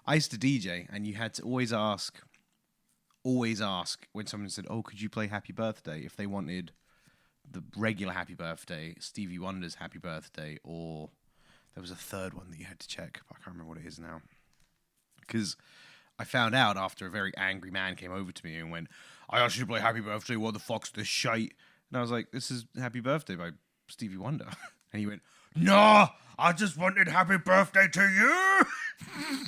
I used to DJ, and you had to always ask when someone said, "Oh, could you play Happy Birthday?" if they wanted the regular Happy Birthday, Stevie Wonder's Happy Birthday, or there was a third one that you had to check, but I can't remember what it is now. Because I found out after a very angry man came over to me and went, "I asked you to play Happy Birthday, what the fuck's this shite?" And I was like, "This is Happy Birthday by Stevie Wonder." And he went, "No, I just wanted Happy Birthday to you."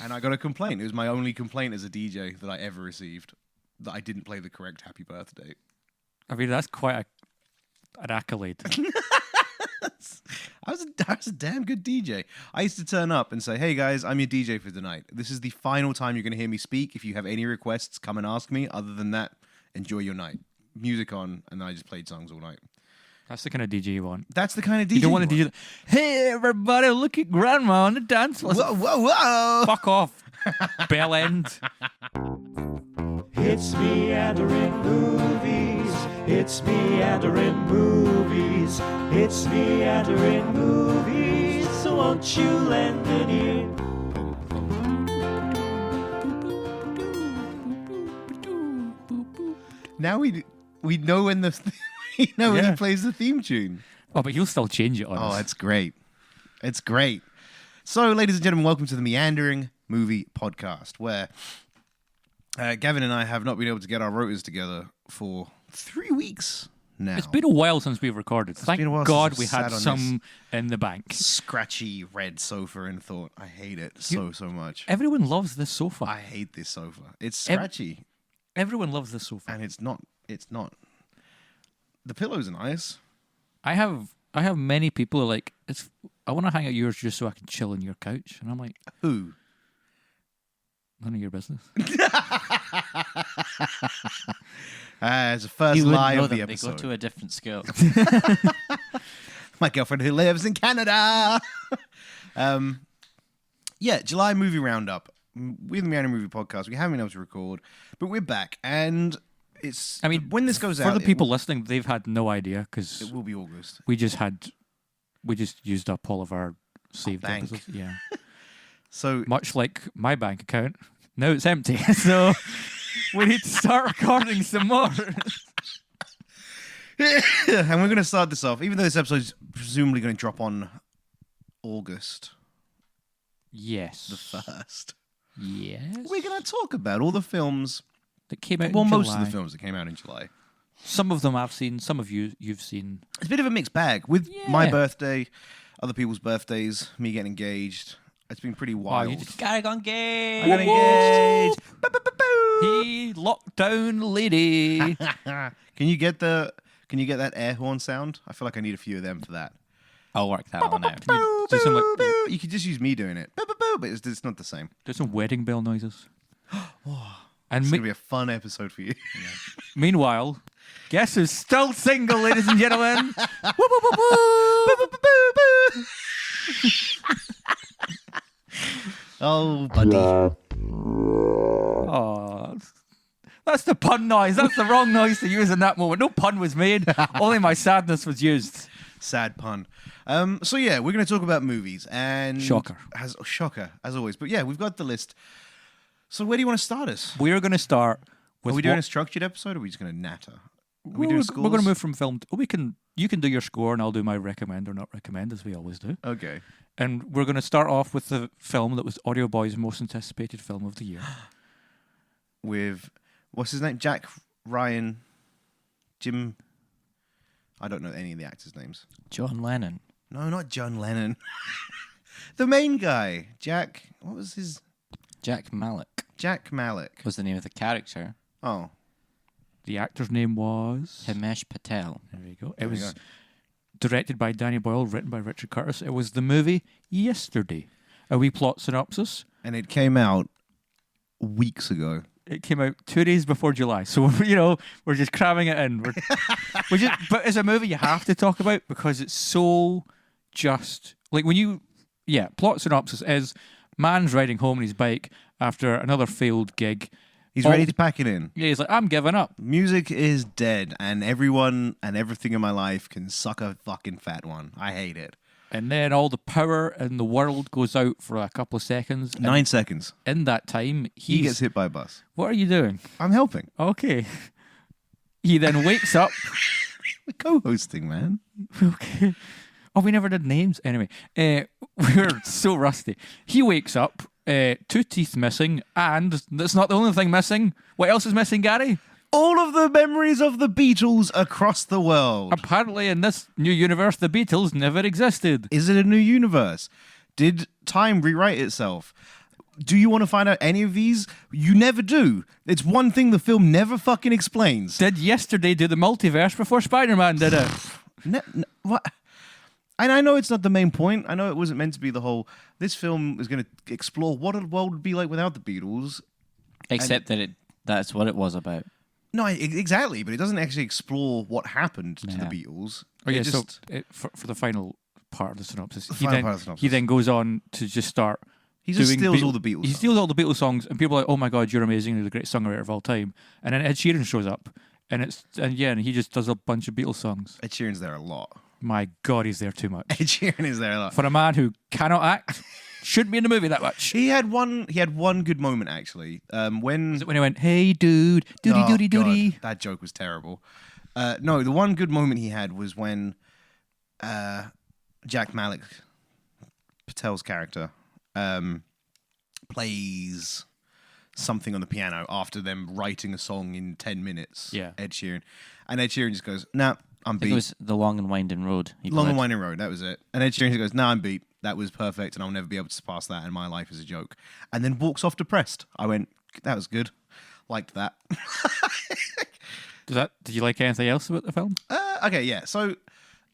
And I got a complaint. It was my only complaint as a DJ that I ever received, that I didn't play the correct Happy Birthday. I mean, that's quite an accolade. I was a damn good DJ. I used to turn up and say, "Hey guys, I'm your DJ for tonight. This is the final time you're going to hear me speak. If you have any requests, come and ask me. Other than that, enjoy your night. Music on," and then I just played songs all night. That's the kind of DJ you want. That's the kind of DJ you don't want to DJ. Hey everybody, look at Grandma on the dance floor. Whoa, whoa, whoa! Fuck off, bell end. It's meandering movies. It's meandering movies. It's meandering movies. So won't you lend an ear? Now we know when when he plays the theme tune. Oh, but he'll still change it on us. Oh, it's great. It's great. So, ladies and gentlemen, welcome to the Meandering Movie Podcast, where Gavin and I have not been able to get our rotors together for 3 weeks now. It's been a while since we've recorded. Thank God we had some in the bank. Scratchy red sofa and thought, I hate it so much. Everyone loves this sofa. I hate this sofa. It's scratchy. Everyone loves this sofa. And it's not. The pillows are nice. I have many people who are like, I want to hang out yours just so I can chill on your couch. And I'm like, who? None of your business. It's the first lie of the episode. They go to a different scale. My girlfriend who lives in Canada. July movie roundup. We're the Meandering Movie Podcast. We haven't been able to record, but we're back. And when this goes out, for the people listening, they've had no idea because it will be August. We just used up all of our saved episodes. Yeah. So much like my bank account, now it's empty. So we need to start recording some more. And we're going to start this off, even though this episode is presumably going to drop on August. Yes. The 1st. Yes. We're going to talk about all the films that came out in July. Most of the films that came out in July. Some of them I've seen, some of you've seen. It's a bit of a mixed bag. With my birthday, other people's birthdays, me getting engaged. It's been pretty wild. You gotta go engaged. I got engaged. Hey, lockdown lady. Can you get that air horn sound? I feel like I need a few of them for that. I'll work that one out. You could just use me doing it. But it's not the same. Do some wedding bell noises. And it's going to be a fun episode for you. Yeah. Meanwhile, guess who's still single, ladies and gentlemen? Oh, buddy. Oh, that's the pun noise. That's the wrong noise to use in that moment. No pun was made. Only my sadness was used. Sad pun. So yeah, we're going to talk about movies and shocker, as always. But yeah, we've got the list. So where do you want to start us? We're going to start with. Are we doing a structured episode, or are we just going to natter? We're going to move from film. You can do your score, and I'll do my recommend or not recommend, as we always do. Okay. And we're going to start off with the film that was Audio Boy's most anticipated film of the year. With what's his name? Jack Ryan, Jim. I don't know any of the actors' names. John Lennon. No, not John Lennon. The main guy, Jack. What was his? Jack Malik. Jack Malik was the name of the character. Oh. The actor's name was Himesh Patel. There you go. It was directed by Danny Boyle, written by Richard Curtis. It was the movie Yesterday. A wee plot synopsis. And it came out weeks ago. It came out 2 days before July. So, we're just cramming it in. But it's a movie you have to talk about because it's so just... Like plot synopsis is man's riding home on his bike after another failed gig. He's ready to pack it in. Yeah, he's like, I'm giving up. Music is dead, and everyone and everything in my life can suck a fucking fat one. I hate it. and then all the power in the world goes out for a couple of seconds. And 9 seconds. in that time, He gets hit by a bus. What are you doing? I'm helping. Okay. He then wakes up. We're co-hosting, man. Okay. Oh, we never did names. Anyway, we're so rusty. He wakes up, 2 teeth missing, and that's not the only thing missing. What else is missing, Gary? All of the memories of the Beatles across the world. Apparently, in this new universe, the Beatles never existed. Is it a new universe? Did time rewrite itself? Do you want to find out any of these? You never do. It's one thing the film never fucking explains. Did yesterday do the multiverse before Spider-Man did it? What? And I know it's not the main point. I know it wasn't meant to be the whole. This film is going to explore what a world would be like without the Beatles. Except that's what it was about. No, exactly, but it doesn't actually explore what happened to the Beatles. Oh yeah, It just, for the final part of the synopsis, final part of the synopsis. he then goes on to just start. he just doing steals all the Beatles. He songs. steals all the Beatles songs, and people are like, "Oh my god, you're amazing! You're the greatest songwriter of all time." And then Ed Sheeran shows up, and he just does a bunch of Beatles songs. Ed Sheeran's there a lot. My god, he's there too much Ed Sheeran is there a lot. for a man who cannot act. Shouldn't be in the movie that much. He had one good moment actually. When Is it when he went, "Hey dude, doody Oh, doody God, doody"? that joke was terrible. No, the one good moment he had was when Jack Malik, Patel's character, plays something on the piano after them writing a song in 10 minutes. Yeah. Ed Sheeran. And Ed Sheeran just goes, nah, I'm I think beat. it was The Long and Winding Road. Long and Winding Road, that was it. And Ed Sheeran just goes, nah, I'm beat. That was perfect and I'll never be able to surpass that and my life is a joke. And then walks off depressed. I went, that was good. Liked that. Did you like anything else about the film? Okay, yeah. So,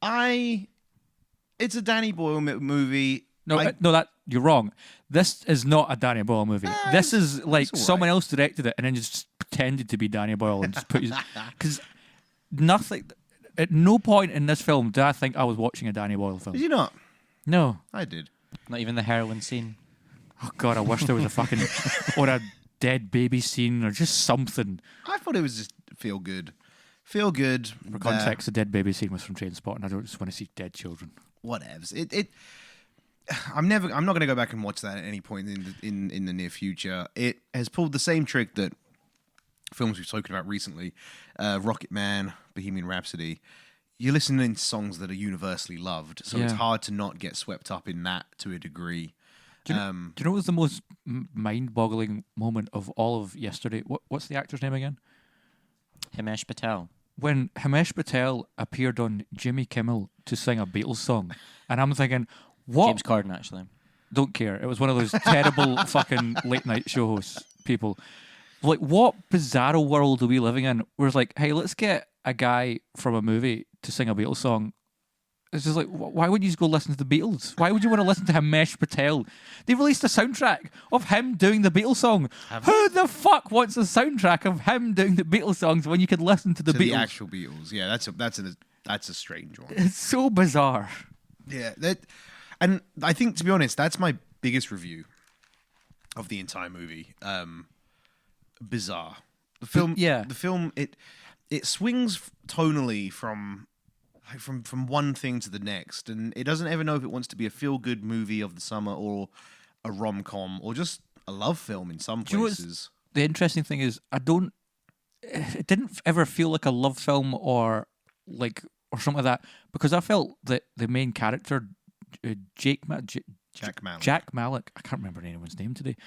it's a Danny Boyle movie. No, that you're wrong. This is not a Danny Boyle movie. This is like it's all someone right. else directed it and then just pretended to be Danny Boyle and just put because nothing. At no point in this film did I think I was watching a Danny Boyle film. Did you not? No. I did. Not even the heroin scene. Oh God, I wish there was a fucking or a dead baby scene or just something. I thought it was just feel good. Feel good. For context, the dead baby scene was from Trainspotting. I don't just want to see dead children. Whatevs. I'm not going to go back and watch that at any point in the near future. It has pulled the same trick that films we've spoken about recently, Rocket Man, Bohemian Rhapsody. You're listening to songs that are universally loved, so it's Yeah. hard to not get swept up in that to a degree. Do you know what was the most mind-boggling moment of all of yesterday? What's the actor's name again? Himesh Patel. When Himesh Patel appeared on Jimmy Kimmel to sing a Beatles song, and I'm thinking, what? James Corden, actually. Don't care. It was one of those terrible fucking late night show hosts people. Like, what bizarro world are we living in? Where it's like, hey, let's get a guy from a movie to sing a Beatles song. It's just like, why would you just go listen to the Beatles? Why would you want to listen to Himesh Patel? They released a soundtrack of him doing the Beatles song. Who the fuck wants a soundtrack of him doing the Beatles songs when you could listen to the To Beatles? the actual Beatles. Yeah, that's a strange one. It's so bizarre. Yeah, and I think, to be honest, that's my biggest review of the entire movie. Bizarre. The film, Yeah. the film it swings tonally from one thing to the next, and it doesn't ever know if it wants to be a feel good movie of the summer or a rom com or just a love film in some Do you know what's- places. The interesting thing is, it didn't ever feel like a love film or something like that, because I felt that the main character, Jack Malik, I can't remember anyone's name today,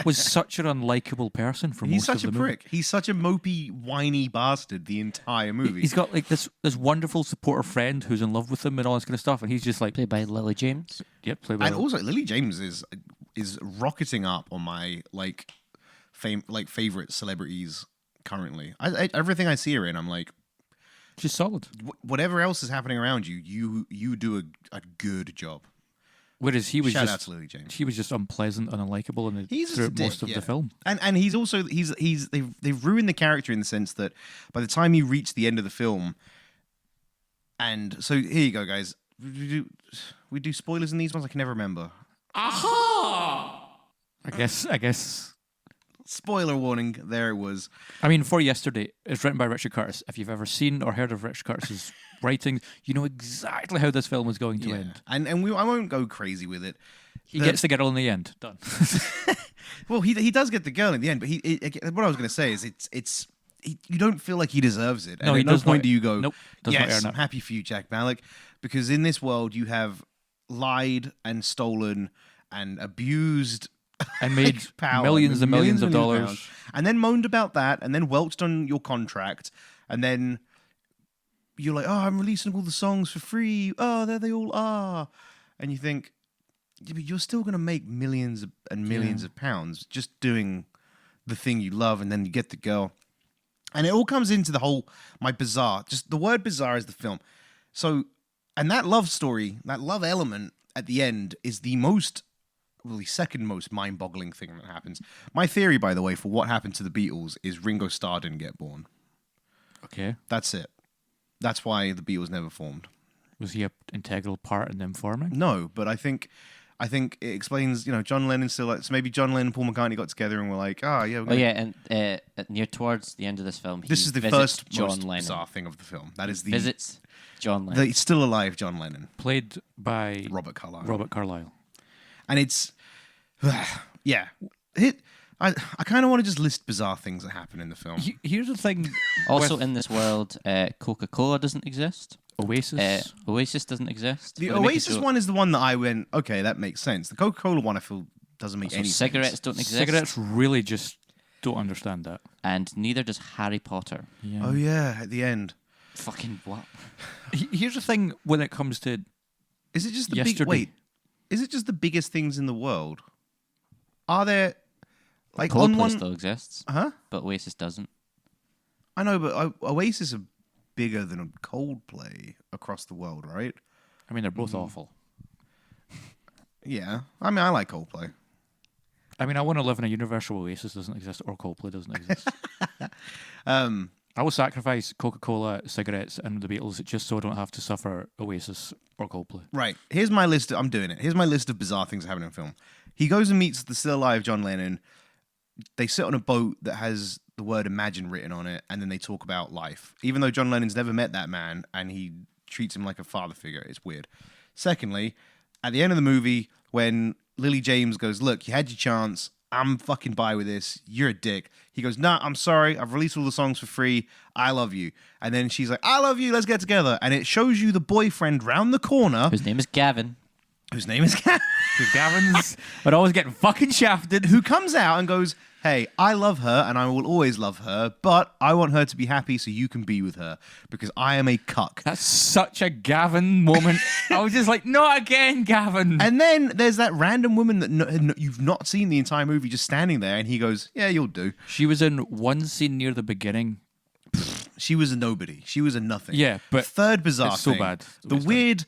was such an unlikable person for He's most of such the a movie. prick. He's such a mopey, whiny bastard the entire movie. He's got like this wonderful supportive friend who's in love with him and all this kind of stuff, and he's just like, Played by Lily James. yep, play by And also, Lily James is rocketing up on my favorite celebrities currently. Everything I see her in, I'm like, she's solid. whatever else is happening around you, you do a good job. Whereas he was Shout out just to Lily James. he was just unpleasant and unlikable, and He's just throughout a dick, most of yeah. the film. And he's also they've ruined the character in the sense that by the time you reach the end of the film, and so here you go, guys. We do spoilers in these ones. I can never remember. I guess Spoiler warning, there it was. I mean, For Yesterday is written by Richard Curtis. If you've ever seen or heard of Richard Curtis's writing, you know exactly how this film was going to end. And I won't go crazy with it. He gets the girl in the end. Done. Well, he does get the girl in the end, but what I was going to say is you don't feel like he deserves it. No, and he at no does point not. do you go, Nope, does not yes, earn I'm it. happy for you, Jack Malik, because in this world you have lied and stolen and abused And made power, millions and millions of dollars. pounds, and then moaned about that, and then welched on your contract, and then you're like, oh, I'm releasing all the songs for free. Oh, there they all are. And you think, yeah, but you're still going to make millions and millions of pounds just doing the thing you love, and then you get the girl. And it all comes into the whole, just the word bizarre is the film. So, and that love story, that love element at the end is the second most mind-boggling thing that happens. My theory, by the way, for what happened to the Beatles is Ringo Starr didn't get born. Okay. That's it. That's why the Beatles never formed. Was he an integral part in them forming? No, but I think it explains, John Lennon still, so maybe John Lennon and Paul McCartney got together and were like, yeah. Oh yeah, and near towards the end of this film, This is the visits first John most Lennon. bizarre thing of the film. That is the Visits John Lennon. the still alive John Lennon, Played by Robert Carlyle. Robert Carlyle. And it's, yeah. I kind of want to just list bizarre things that happen in the film. Here's the thing. Also with in this world, Coca-Cola doesn't exist. Oasis. Oasis doesn't exist. The Well, they make it Oasis so- one is the one that I went, okay, that makes sense. The Coca-Cola one I feel doesn't make so any sense. cigarettes don't exist. Cigarettes really just don't understand that. And neither does Harry Potter. Yeah. Oh yeah, at the end. Fucking what? Here's the thing when it comes to Is it just the Yesterday. Is it just the biggest things in the world? Are there like Coldplay on one? still exists, Huh? but Oasis doesn't. I know, but Oasis are bigger than Coldplay across the world, right? I mean, they're both awful. Yeah, I mean, I like Coldplay. I mean, I want to live in a universe where Oasis doesn't exist or Coldplay doesn't exist. I will sacrifice Coca-Cola, cigarettes, and the Beatles just so I don't have to suffer Oasis or Coldplay. Right. Here's my list. I'm doing it. Here's my list of bizarre things that happen in film. He goes and meets the still alive John Lennon. They sit on a boat that has the word imagine written on it, and then they talk about life. Even though John Lennon's never met that man, and he treats him like a father figure. It's weird. Secondly, at the end of the movie, when Lily James goes, look, you had your chance. I'm fucking by with this. You're a dick. He goes, nah, I'm sorry. I've released all the songs for free. I love you. And then she's like, I love you. Let's get together. And it shows you the boyfriend round the corner, Whose name is Gavin. whose name is Gavin, Because Gavin's but always getting fucking shafted. who comes out and goes, hey, I love her and I will always love her, but I want her to be happy so you can be with her because I am a cuck. That's such a Gavin moment. I was just like, not again, Gavin. And then there's that random woman that you've not seen the entire movie just standing there, and he goes, yeah, you'll do. She was in one scene near the beginning. She was a nobody. She was a nothing. Yeah, but third bizarre it's so thing, bad. the weird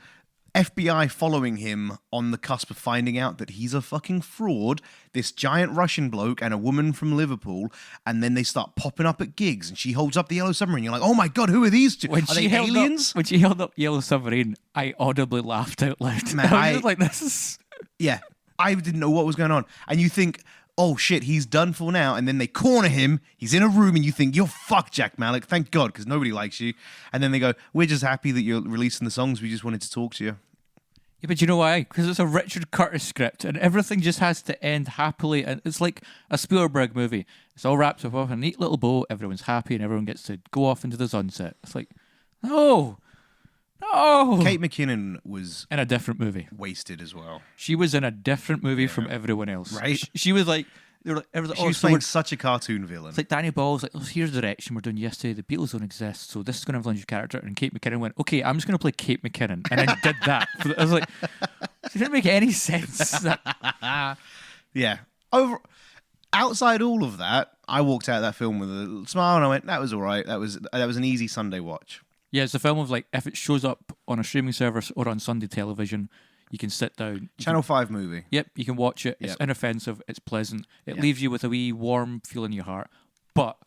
FBI following him on the cusp of finding out that he's a fucking fraud, this giant Russian bloke and a woman from Liverpool, and then they start popping up at gigs, and she holds up the Yellow Submarine. You're like, oh my God, who are these two? Are they aliens? When she held up Yellow Submarine, I audibly laughed out loud. Man, I was just like, this is... Yeah, I didn't know what was going on. And you think, oh shit, he's done for now. And then they corner him. He's in a room and you think, you're fucked, Jack Malik. Thank God, because nobody likes you. And then they go, we're just happy that you're releasing the songs. We just wanted to talk to you. Yeah, but you know why? Because it's a Richard Curtis script and everything just has to end happily. And it's like a Spielberg movie. It's all wrapped up in a neat little bow. Everyone's happy and everyone gets to go off into the sunset. It's like, no. Kate McKinnon was In a different movie. wasted as well. She was in a different movie from everyone else. Right. She was like, they were like, everyone, She was so playing we're- such a cartoon villain. it's like Danny Ball's like, oh, here's the direction we're doing yesterday. The Beatles don't exist, so this is going to influence your character. And Kate McKinnon went, okay, I'm just going to play Kate McKinnon. And then did that. I was like, it didn't make any sense. Yeah. Outside all of that, I walked out of that film with a little smile and I went, that was all right. That was an easy Sunday watch. Yeah, it's a film of like, if it shows up on a streaming service or on Sunday television, you can sit down. Channel 5 movie. Yep, you can watch it. It's Yep. inoffensive. It's pleasant. It Yep. leaves you with a wee warm feel in your heart. But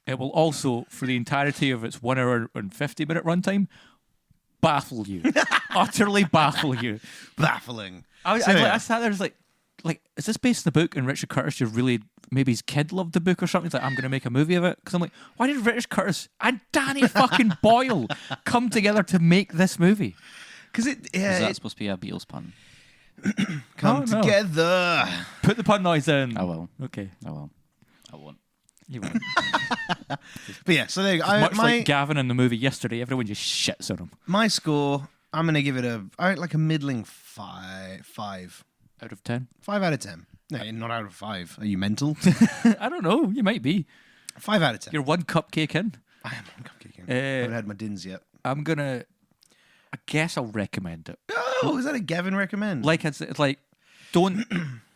it will also, for the entirety of its 1 hour and 50-minute runtime, baffle you. Utterly baffle you. Baffling. I So, yeah. sat there just like like, is this based on the book? And Richard Curtis just really, maybe his kid loved the book or something. He's like, I'm going to make a movie of it. Because I'm like, why did Richard Curtis and Danny fucking Boyle come together to make this movie? Because Is that supposed to be a Beatles pun? come No. together. Put the pun noise in. I will. Okay. I will. I won't. You won't. But yeah, so there you go. Much like Gavin in the movie yesterday, everyone just shits on him. My score, I'm going to give it a middling 5. Out of 10. 5 out of 10. No, not out of 5. Are you mental? I don't know. You might be. 5 out of 10. You're one cupcake in. I am one cupcake. I haven't had my dins yet. I'm gonna. I guess I'll recommend it. Oh, is that a Gavin recommend? Like it's like, don't.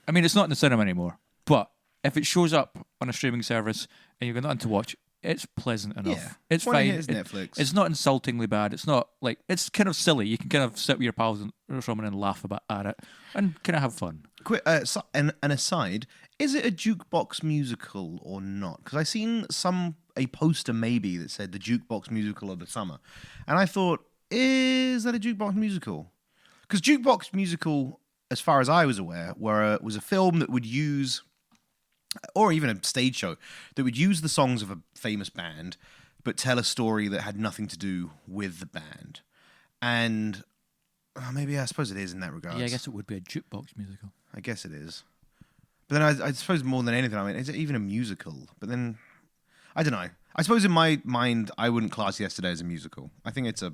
I mean, it's not in the cinema anymore. But if it shows up on a streaming service and you've got nothing to watch, it's pleasant enough. Yeah. It's Why don't you fine. hit his Netflix? It's not insultingly bad. It's not like it's kind of silly. You can kind of sit with your pals or someone and laugh at it and kind of have fun. Quick, an aside, is it a jukebox musical or not? Because I seen a poster maybe that said the jukebox musical of the summer, and I thought, is that a jukebox musical? Because jukebox musical, as far as I was aware, was a film that would use, or even a stage show that would use the songs of a famous band, but tell a story that had nothing to do with the band, and maybe I suppose it is in that regard. Yeah, I guess it would be a jukebox musical. I guess it is. But then I suppose more than anything, I mean, is it even a musical? But then, I don't know. I suppose in my mind, I wouldn't class Yesterday as a musical. I think it's a...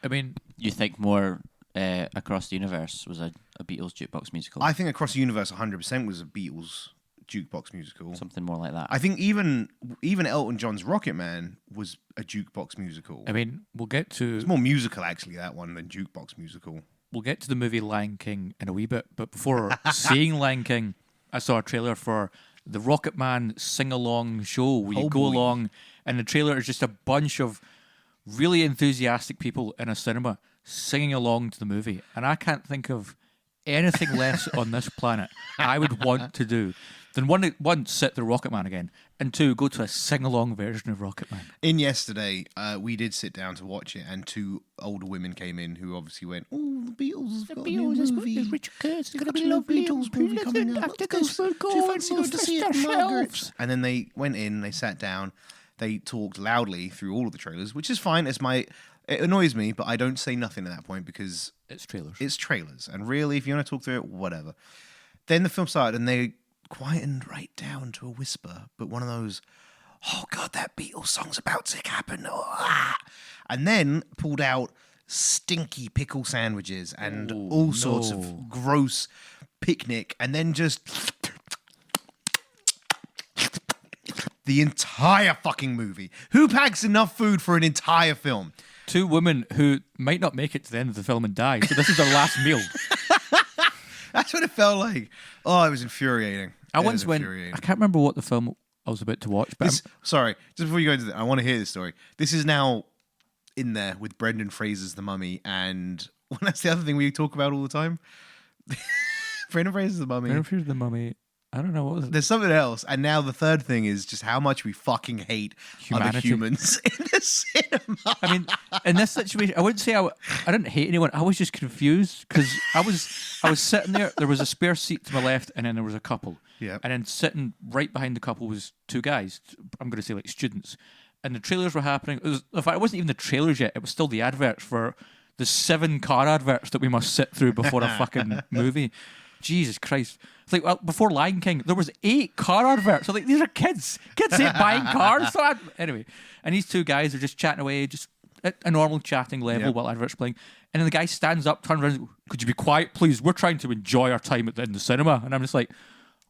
I mean, You think more Across the Universe was a Beatles jukebox musical? I think Across the Universe 100% was a Beatles jukebox musical. Something more like that. I think even Elton John's Rocket Man was a jukebox musical. I mean, we'll get to It's more musical, actually, that one, than jukebox musical. the movie Lion King in a wee bit. But before seeing Lion King, I saw a trailer for the Rocket Man sing-along show where you Oh, go boy. along, and the trailer is just a bunch of really enthusiastic people in a cinema singing along to the movie. And I can't think of anything less on this planet I would want to do than one, sit the Rocket Man again, and two, go to a sing-along version of Rocket Man. In Yesterday, we did sit down to watch it, and 2 older women came in who obviously went, "Oh, the Beatles have got a new movie. Richard Curtis. They've got a new Beatles movie coming up. Do you fancy going to see it, Margaret?" And then they went in, they sat down, they talked loudly through all of the trailers, which is fine. It annoys me, but I don't say nothing at that point because It's trailers. it's trailers. And really, if you want to talk through it, whatever. Then the film started, and they quietened right down to a whisper, but one of those, "Oh God, that Beatles song's about to happen," and then pulled out stinky pickle sandwiches and all sorts of gross picnic, and then just the entire fucking movie. Who packs enough food for an entire film? 2 women who might not make it to the end of the film and die. So this is their last meal. That's what it felt like. Oh, it was infuriating. I It once was went. infuriating. I can't remember what the film I was about to watch, but Sorry, just before you go into that, I want to hear this story. This is now in there with Brendan Fraser's The Mummy, and that's the other thing we talk about all the time. Brendan Fraser's The Mummy. Here's the Mummy. I don't know what was it. There's something else, and now the third thing is just how much we fucking hate other Humanity. humans in the cinema. I mean, in this situation, I wouldn't say I didn't hate anyone. I was just confused because I was sitting there. There was a spare seat to my left, and then there was a couple. Yeah. And then sitting right behind the couple was 2 guys. I'm going to say like students. And the trailers were happening. In fact, it wasn't even the trailers yet. It was still the adverts for the 7 car adverts that we must sit through before a fucking movie. Jesus Christ. It's like, well, before Lion King, there was 8 car adverts. So like, these are kids. Kids ain't buying cars. So anyway, and these 2 guys are just chatting away, just at a normal chatting level Yep. while adverts playing. And then the guy stands up, turns around, and goes, "Could you be quiet, please? We're trying to enjoy our time in the cinema." And I'm just like,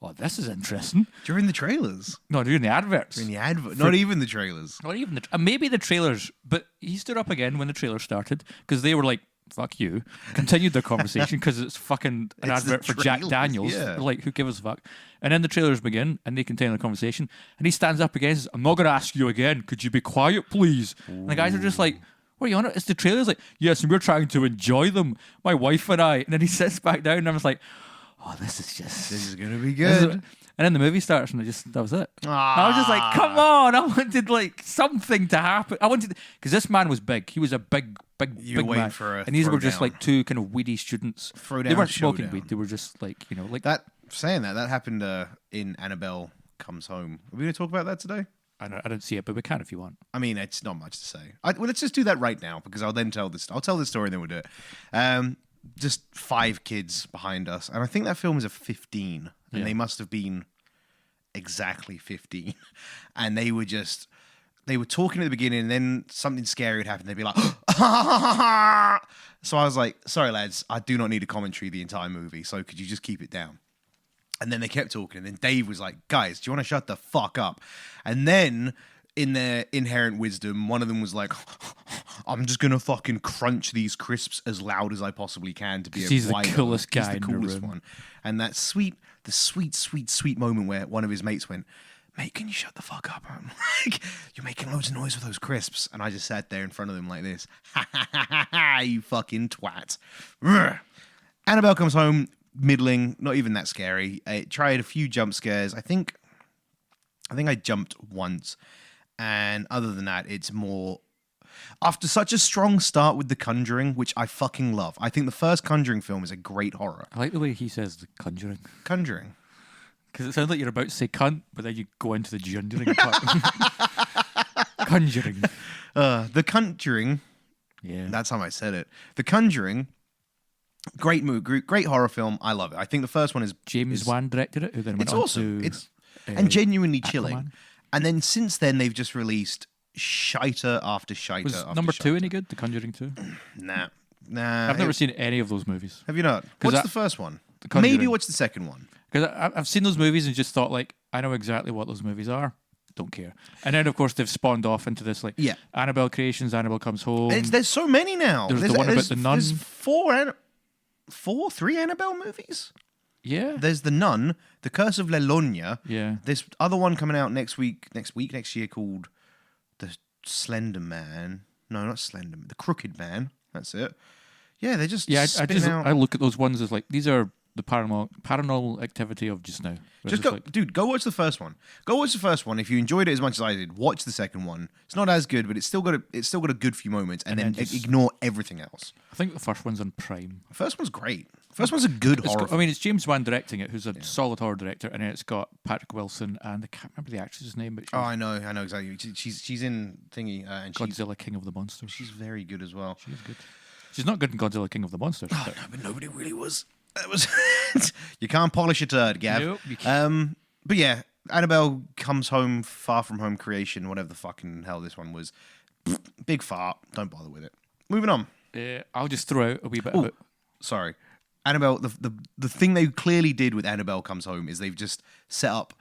"Oh, this is interesting." During the trailers. No, during the adverts. During the advert. Not even the trailers. Not even maybe the trailers, but he stood up again when the trailer started because they were like, "Fuck you," continued their conversation because it's fucking an It's the advert for Jack trailers, Daniels. yeah. They're like, who gives a fuck? And then the trailers begin and they continue the conversation. And he stands up again and says, "I'm not going to ask you again. Could you be quiet, please?" And the guys are just like, "What are you on it? It's the trailers." Like, "Yes, and we're trying to enjoy them, my wife and I." And then he sits back down and I was like, "Oh, this is just. This is going to be this is- good. And then the movie starts and that was it. I was just like, come on. I wanted like something to happen. I wanted, because this man was big. He was a big You were waiting man. for a and these were just throwdown. like 2 kind of weedy students. Throwdown They weren't smoking showdown. weed. They were just like, like That Saying that happened in Annabelle Comes Home. Are we going to talk about that today? I didn't see it, but we can if you want. I mean, it's not much to say. Well, let's just do that right now because I'll tell this story and then we'll do it. Just 5 kids behind us, and I think that film is a 15, and they must have been exactly 15, and they were talking at the beginning, and then something scary would happen. They'd be like, so I was like, sorry lads, I do not need a commentary the entire movie, so could you just keep it down? And then they kept talking, and then Dave was like, guys, do you want to shut the fuck up? And then, in their inherent wisdom, one of them was like, I'm just going to fucking crunch these crisps as loud as I possibly can to be a he's the wino. coolest guy He's the in the coolest room. one. And that sweet moment where one of his mates went, mate, can you shut the fuck up? I'm like, you're making loads of noise with those crisps. And I just sat there in front of them like this. Ha ha ha ha ha, you fucking twat. Annabelle Comes Home, middling, not even that scary. I tried a few jump scares. I think I jumped once. And other than that, it's more... After such a strong start with The Conjuring, which I fucking love. I think the first Conjuring film is a great horror. I like the way he says the Conjuring. Conjuring. Because it sounds like you're about to say cunt, but then you go into the Conjuring part. Conjuring. The Conjuring. Yeah. That's how I said it. The Conjuring. Great movie, great horror film. I love it. I think the first one is James Wan directed it, who then went it's on awesome. to... It's and genuinely Aquaman. chilling. And then since then, they've just released shiter after shiter Was after number 2 shiter. any good? The Conjuring 2? Nah. I've never seen any of those movies. Have you not? 'Cause What's the first one? Conjuring. Maybe watch the second one. Because I've seen those movies and just thought, like, I know exactly what those movies are. Don't care. And then, of course, they've spawned off into this, like, Yeah. Annabelle Creations, Annabelle Comes Home. There's so many now. There's the one about the nun. There's 3 Annabelle movies. Yeah. There's The Nun, The Curse of La Llorona. Yeah. This other one coming out next year called The Slender Man. No, not Slender Man. The Crooked Man. That's it. Yeah, they're just spinning out. I look at those ones as like, these are the paranormal activity of just now. Just go, dude. Go watch the first one. Go watch the first one. If you enjoyed it as much as I did, watch the second one. It's not as good, but it's still got a good few moments, and then just- ignore everything else. I think the first one's on Prime. The first one's great. First one's a good horror. I mean, it's James Wan directing it, who's a solid horror director, and then it's got Patrick Wilson, and I can't remember the actress's name, but she's I know exactly. She's in thingy, and Godzilla King of the Monsters. she's very good as well. She's good. She's not good in Godzilla King of the Monsters. Oh, no, but nobody really was. That was. You can't polish a turd, Gav. Nope, you can't. But yeah, Annabelle Comes Home, Far From Home Creation, whatever the fucking hell this one was. Big fart. Don't bother with it. Moving on. I'll just throw out a wee bit of it. Sorry. Annabelle, the thing they clearly did with Annabelle Comes Home is they've just set up,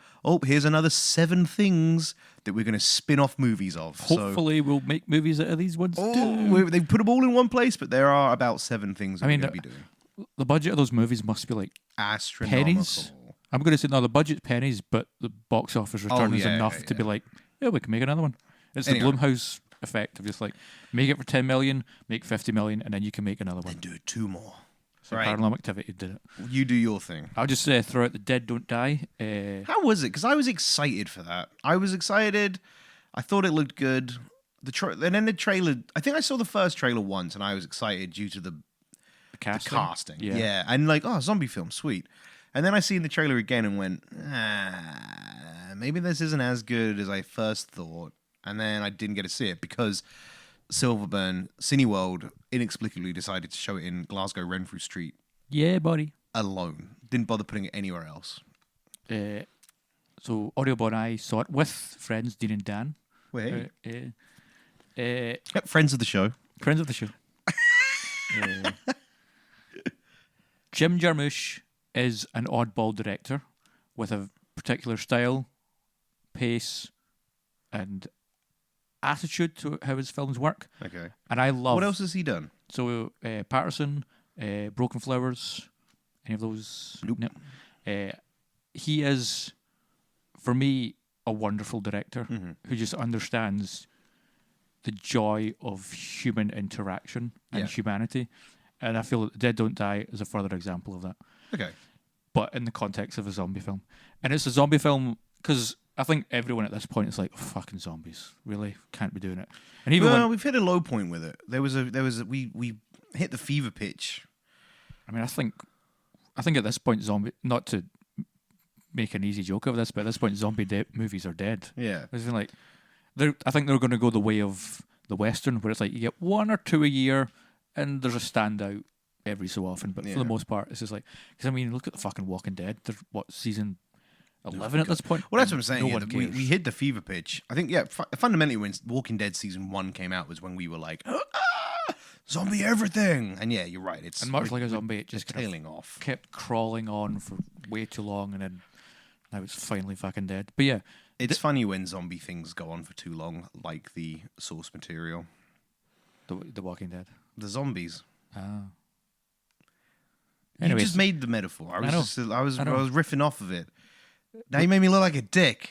here's another 7 things that we're going to spin off movies of. Hopefully, we'll make movies out of these ones too. They put them all in one place, but there are about 7 things that we're going to be doing. The budget of those movies must be like Astronomical. pennies. I'm going to say, no, the budget's pennies, but the box office return is enough to be like, yeah, we can make another one. It's Anyway. the Blumhouse effect of just like, make it for 10 million, make 50 million, and then you can make another one. And do 2 more. So Right. Paranormal Activity did it. You do your thing. I'll just throw out The Dead Don't Die. How was it? Because I was excited for that. I was excited. I thought it looked good. And then the trailer, I think I saw the first trailer once, and I was excited due to the casting. Yeah. And like, zombie film, sweet. And then I seen the trailer again and went, maybe this isn't as good as I first thought. And then I didn't get to see it because Silverburn, Cineworld, inexplicably decided to show it in Glasgow Renfrew Street Yeah, buddy. alone. Didn't bother putting it anywhere else. So Audioboy and I saw it with friends, Dean and Dan. Wait. Friends Friends of the show. of the show. Jim Jarmusch is an oddball director with a particular style, pace, and attitude to how his films work. Okay. And I love... What else has he done? So, Patterson, Broken Flowers, any of those? Nope. No. He is, for me, a wonderful director who just understands the joy of human interaction and humanity. And I feel that Dead Don't Die is a further example of that. Okay. But in the context of a zombie film. And it's a zombie film because I think everyone at this point is like, fucking zombies, really? Can't be doing it. And even when, we've hit a low point with it. We hit the fever pitch. I mean, I think at this point, not to make an easy joke of this, but at this point, zombie movies are dead. Yeah. It's been like, I think they're going to go the way of the Western, where it's like you get 1 or 2 a year, and there's a standout every so often. But for the most part, it's just like, because I mean, look at the fucking Walking Dead. They're season 11 at this point. Well, that's what I'm saying. No Yeah, one we cares. hit the fever pitch. I think, fundamentally, when Walking Dead season 1 came out was when we were like, zombie everything. And yeah, you're right. It's And much like a zombie, it just kind of tailing off. kept crawling on for way too long, and then now it's finally fucking dead. But yeah, It's funny when zombie things go on for too long, like the source material. the Walking Dead. The zombies. Ah. You Anyways, just made the metaphor. I was know. I was I know. riffing off of it. Now you made me look like a dick.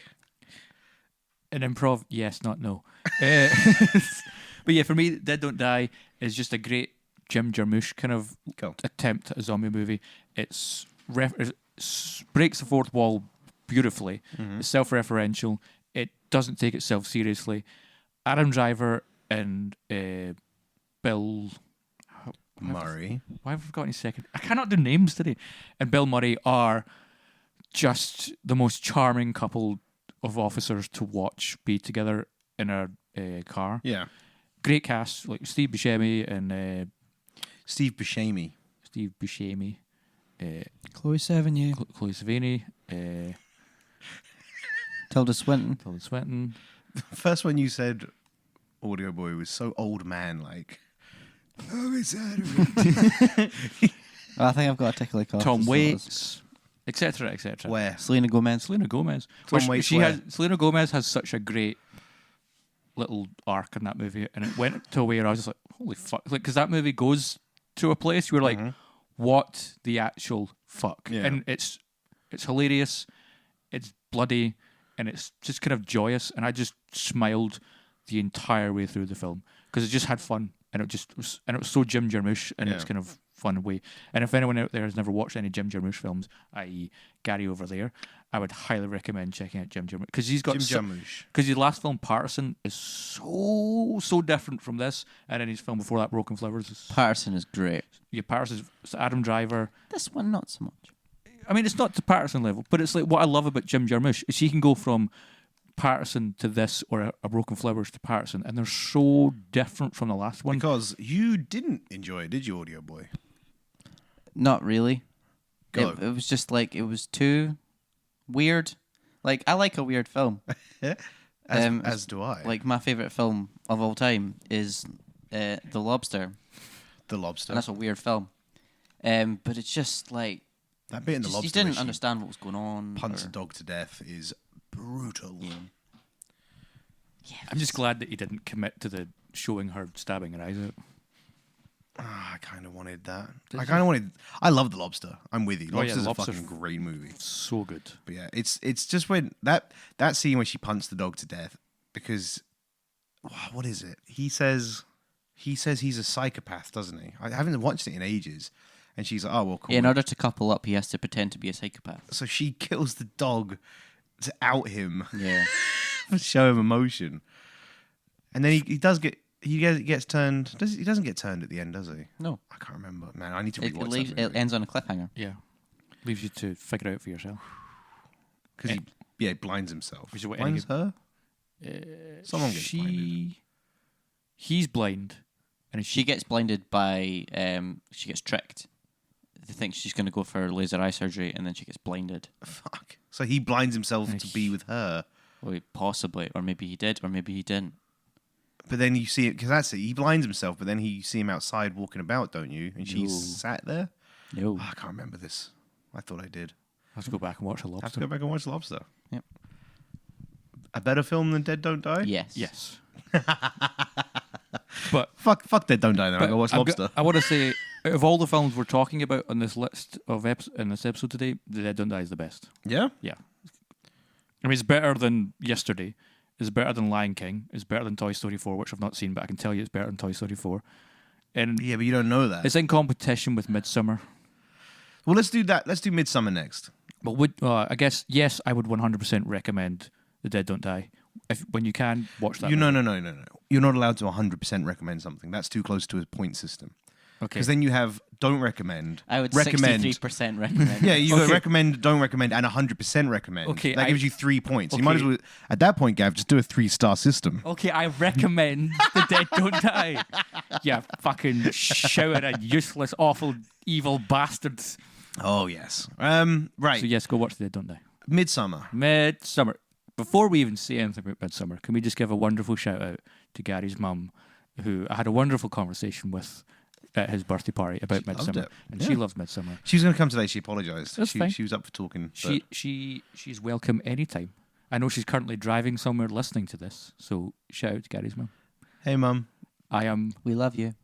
an improv, yes, not no. But yeah, for me, Dead Don't Die is just a great Jim Jarmusch kind of Go. attempt at a zombie movie. It breaks the fourth wall beautifully. It's self-referential. It doesn't take itself seriously. Adam Driver and Bill Murray. Why have I forgotten his second? I cannot do names today. And Bill Murray are just the most charming couple of officers to watch be together in a car. Yeah. Great cast, like Steve Buscemi and Steve Buscemi. Chloe Sevigny, Chloe Sevigny, Tilda Swinton. Tilda Swinton. First one you said, Audio Boy, was so old man like. Oh, it's Saturday. I think I've got a tickly cough. Tom That's Waits, etc., etc. Where? Selena Gomez. Selena Gomez. Tom Which Waits she where? has. Selena Gomez has such a great little arc in that movie, and it went to a way where I was just like, "Holy fuck!" Like, because that movie goes to a place where like, what the actual fuck? Yeah. And it's hilarious, it's bloody, and it's just kind of joyous, and I just smiled the entire way through the film because it just had fun, and it was so Jim Jarmusch, and it's Yeah. kind of fun way. And if anyone out there has never watched any Jim Jarmusch films, i.e. Gary over there, I would highly recommend checking out Jim Jarmusch because he's got Jim Jarmusch. because his last film Partisan is so different from this, and then his film before that Broken Flowers is Patterson is great. Partisan is Adam Driver. This one, not so much. I mean, it's not to Patterson level, but it's like what I love about Jim Jarmusch is he can go from Patterson to this or a Broken Flowers to Patterson, and they're so different from the last one. Because you didn't enjoy it, did you, Audio Boy? Not really. Go. It was just like, it was too weird. Like, I like a weird film. As do I. Like, my favourite film of all time is The Lobster. The Lobster. And that's a weird film. But it's just like, That bit in The just, Lobster. you didn't where she understand what was going on. punts or- a dog to death is brutal. I'm just glad that he didn't commit to the showing her stabbing her eyes out. I kind of wanted that. I love The Lobster. I'm with you. Oh, yeah, Lobster's a Lobster's fucking great movie. So good. But yeah, it's just when that scene where she punts the dog to death because what is it? He says he's a psychopath, doesn't he? I haven't watched it in ages, and she's like, oh well, cool. In order to couple up, he has to pretend to be a psychopath. So she kills the dog to out him, Yeah. show him emotion, and then he gets turned. He doesn't get turned at the end, does he? No. I can't remember. Man, I need to It, rewatch leaves, that it movie. ends on a cliffhanger. Yeah. Leaves you to figure it out for yourself. Because he blinds himself. Which is what Blinds her? Someone gets blinded. He's blind. And She gets blinded by, she gets tricked. They think she's going to go for laser eye surgery, and then she gets blinded. Fuck. So he blinds himself to be with her. Well, possibly, or maybe he did, or maybe he didn't. But then you see it, because that's it. He blinds himself, but then you see him outside walking about, don't you? And she's No. sat there. No. Oh, I can't remember this. I thought I did. I have to go back and watch The I have to Lobster. go back and watch Lobster. Yep. A better film than Dead Don't Die? Yes. Yes. But Fuck Dead Don't Die then. I'll go watch Lobster. I want to say, out of all the films we're talking about on this list of in this episode today, The Dead Don't Die is the best. Yeah? Yeah. I mean, it's better than Yesterday. It's better than Lion King. It's better than Toy Story 4, which I've not seen, but I can tell you it's better than Toy Story 4. And Yeah, but you don't know that. it's in competition with Midsommar. Well, let's do that. Let's do Midsommar next. But I guess, yes, I would 100% recommend The Dead Don't Die. When you can, watch that. No. You're not allowed to 100% recommend something. That's too close to a point system. Okay. Because then you have don't recommend. I would recommend. 63% recommend. Yeah, you Okay. go recommend, don't recommend, and 100% recommend. Okay, that gives you 3 points. You might as Okay. well, at that point, Gav, just do a 3-star system. Okay, I recommend The Dead Don't Die. Yeah, fucking shouting at useless, awful, evil bastards. Oh yes. Right. So yes, go watch The Dead Don't Die. Midsommar. Midsummer. Before we even say anything about Midsummer, can we just give a wonderful shout out to Gary's mum, who I had a wonderful conversation with at his birthday party about She loved Midsummer, it. and Yeah. she loves Midsummer. She was going to come today. She apologised. That's fine. She was up for talking. She's welcome anytime. I know she's currently driving somewhere listening to this, so shout out to Gary's mum. Hey, Mum. I am We love you.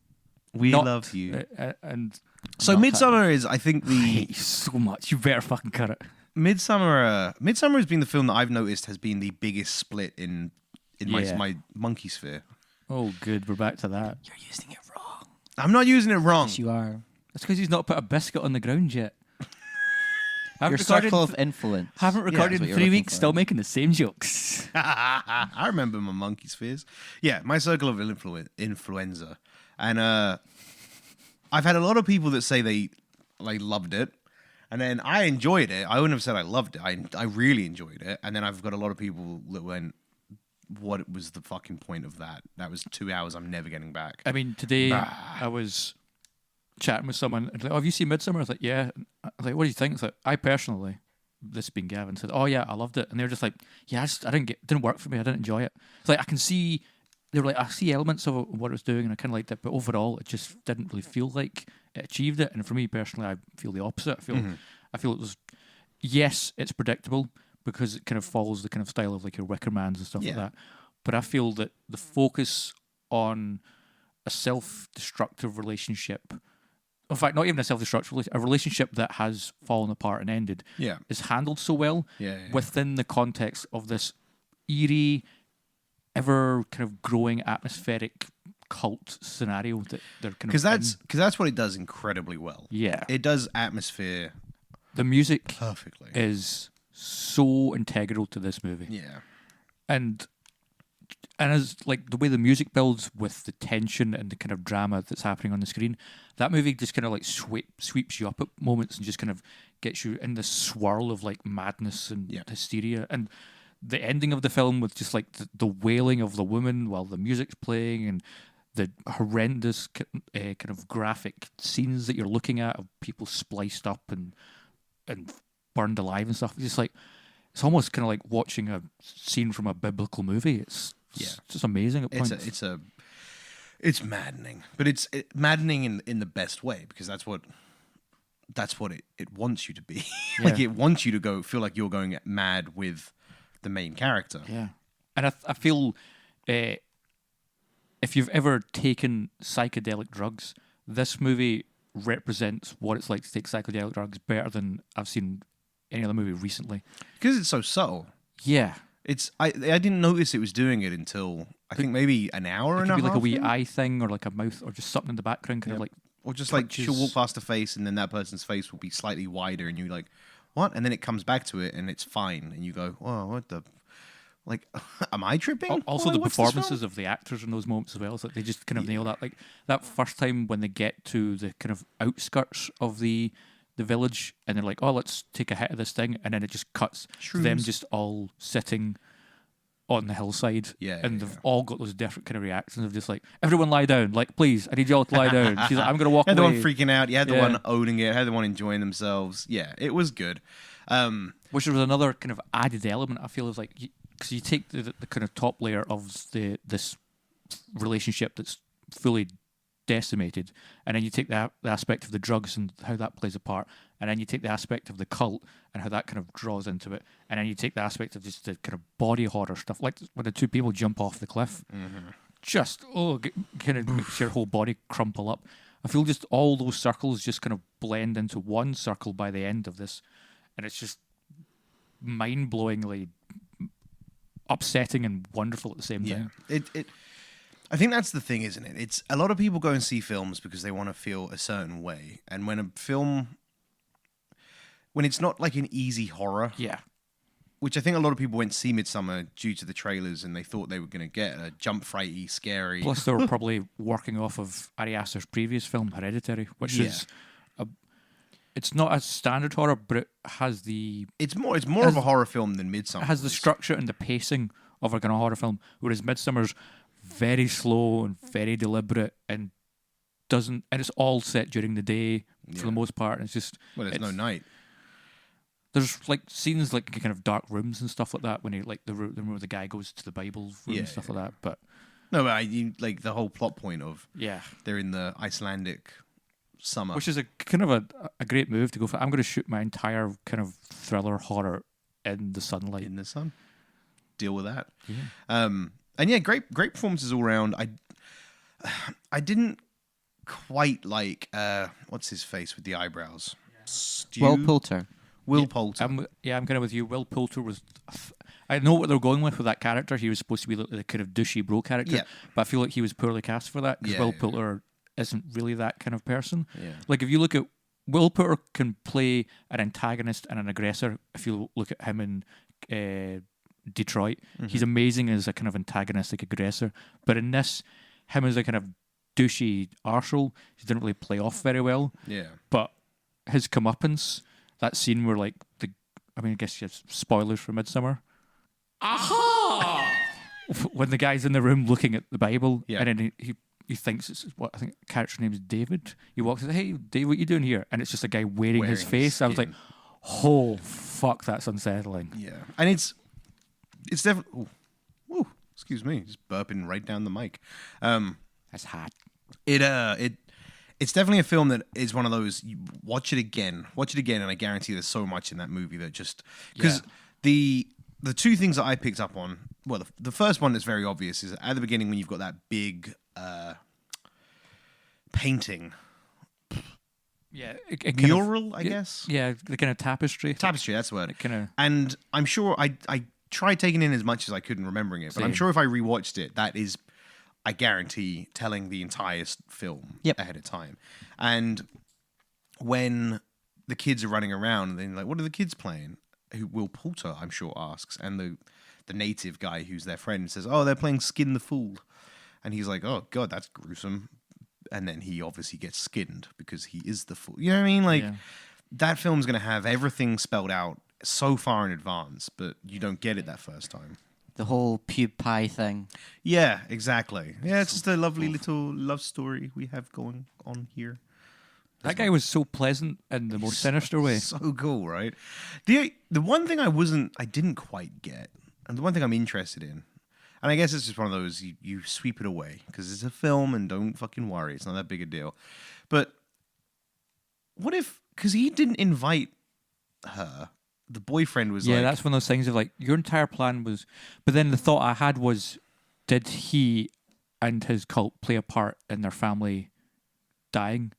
We not, love you. And So not Midsummer is, I think, I the hate you so much. You better fucking cut it. Midsummer. Midsummer has been the film that I've noticed has been the biggest split in Yeah. my monkey sphere. Oh, good. We're back to that. You're using it wrong. I'm not using it wrong. Yes, you are. That's because he's not put a biscuit on the ground yet. Your circle of influence. Haven't recorded is what in you're 3 looking weeks, for. still making the same jokes. I remember my monkey spheres. Yeah, my circle of influenza, and I've had a lot of people that say they loved it, and then I enjoyed it. I wouldn't have said I loved it. I really enjoyed it, and then I've got a lot of people that went, "What was the fucking point of that? That was 2 hours I'm never getting back." I mean, today I was chatting with someone. And like, oh, have you seen Midsummer? I was like, yeah. I was like, what do you think? It's like, I personally, this being Gavin, said, oh yeah, I loved it. And they were just like, yeah, I didn't work for me. I didn't enjoy it. It's like I can see. They were like, I see elements of what it was doing, and I kind of liked it, but overall, it just didn't really feel like it achieved it. And for me personally, I feel the opposite. I feel it was, yes, it's predictable because it kind of follows the kind of style of like your Wickermans and stuff like that. But I feel that the focus on a self-destructive relationship, in fact, not even a self-destructive relationship, a relationship that has fallen apart and ended, Yeah. is handled so well within the context of this eerie, ever kind of growing atmospheric cult scenario that they're kind Because of that's what it does incredibly well. yeah. It does atmosphere The music perfectly. is so integral to this movie. Yeah. And as like the way the music builds with the tension and the kind of drama that's happening on the screen, that movie just kind of like sweeps you up at moments and just kind of gets you in this swirl of like madness and hysteria. And the ending of the film with just like the wailing of the woman while the music's playing and the horrendous kind of graphic scenes that you're looking at of people spliced up and burned alive and stuff. It's just like, it's almost kind of like watching a scene from a biblical movie. It's just amazing at points. It's maddening, but it's maddening in the best way, because that's what it wants you to be. Like it wants you to feel like you're going mad with the main character. Yeah, and I feel if you've ever taken psychedelic drugs, this movie represents what it's like to take psychedelic drugs better than I've seen any other movie recently. Because it's so subtle. Yeah. I didn't notice it was doing it until I think maybe an hour and a It could half. be like a wee in. eye thing or like a mouth or just something in the background kind of like Or just like she'll touches- walk past a face and then that person's face will be slightly wider and you're like, what? And then it comes back to it and it's fine. And you go, oh, what the... Like, am I tripping? Also, While I the watch this film? performances of the actors in those moments as well. It's like they just kind of nail that. Like that first time when they get to the kind of outskirts of the village and they're like, oh, let's take a hit of this thing. And then it just cuts to them Shrooms. just all sitting on the hillside. And they've all got those different kind of reactions of just like, everyone lie down. Like, please, I need you all to lie down. She's like, I'm going to walk You had the away. one freaking out. You had the Yeah. one owning it. You had the one enjoying themselves. Yeah, it was good. Which was another kind of added element, I feel, is like, because you take the kind of top layer of this relationship that's fully decimated, and then you take the aspect of the drugs and how that plays a part, and then you take the aspect of the cult and how that kind of draws into it, and then you take the aspect of just the kind of body horror stuff, like when the two people jump off the cliff. Just, kind of makes your whole body crumple up. I feel just all those circles just kind of blend into one circle by the end of this, and it's just mind-blowingly upsetting and wonderful at the same time. I think that's the thing, isn't it? It's a lot of people go and see films because they want to feel a certain way, and when it's not like an easy horror, which I think a lot of people went to see Midsommar due to the trailers, and they thought they were going to get a jump frighty, scary. Plus, they were probably working off of Ari Aster's previous film, Hereditary, which is it's not a standard horror, but it has the it's more of a horror film than Midsommar. it has the was. structure and the pacing of a kind of horror film, whereas Midsommar's very slow and very deliberate and it's all set during the day for the most part. And it's just There's no night. There's like scenes like kind of dark rooms and stuff like that when he like the room where the guy goes to the Bible room and stuff like that. But no, but like the whole plot point of yeah, they're in the Icelandic summer, which is a kind of a great move to go for. I'm going to shoot my entire kind of thriller horror in the sunlight, in the sun. Deal with that. Yeah. And yeah, great performances all around. I didn't quite like what's his face with the eyebrows. Will Poulter. Will Poulter. I'm kind of with you. Will Poulter was. I know what they're going with that character. He was supposed to be the kind of douchey bro character, but I feel like he was poorly cast for that because Will Poulter isn't really that kind of person. Yeah. Like if you look at Will Poulter can play an antagonist and an aggressor. If you look at him in Detroit, he's amazing as a kind of antagonistic aggressor. But in this, him as a kind of douchey arsehole, he didn't really play off very well. Yeah. But his comeuppance, that scene where like I guess you have spoilers for Midsommar. Aha! When the guy's in the room looking at the Bible, and then he thinks it's what I think the character's name is David. He walks in, hey Dave, what you doing here? And it's just a guy wearing his face. I was like, oh fuck, that's unsettling. Yeah, and it's definitely. Woo! Excuse me, just burping right down the mic. That's hot. It's definitely a film that is one of those. You watch it again, and I guarantee there's so much in that movie that just because the two things that I picked up on. Well, the first one that's very obvious is at the beginning when you've got that big painting. Yeah, mural, I guess. Yeah, the kind of tapestry. Tapestry, that's the word. Kind of. And I'm sure I tried taking in as much as I could and remembering it, but I'm sure if I rewatched it, that is, I guarantee, telling the entire film ahead of time. And when the kids are running around, then like, what are the kids playing? Who Will Poulter, I'm sure, asks, and the native guy who's their friend says, "Oh, they're playing Skin the Fool," and he's like, "Oh God, that's gruesome." And then he obviously gets skinned because he is the fool. You know what I mean? Like that film's gonna have everything spelled out so far in advance, but you don't get it that first time. The whole pube pie thing. Yeah, exactly. Yeah, it's just a lovely little love story we have going on here. That guy was so pleasant in the most sinister way. So cool, right? The one thing I didn't quite get, and the one thing I'm interested in, and I guess it's just one of those you sweep it away because it's a film and don't fucking worry, it's not that big a deal. But what if, because he didn't invite her, the boyfriend was like... Yeah, that's one of those things of like, your entire plan was... But then the thought I had was, did he and his cult play a part in their family dying?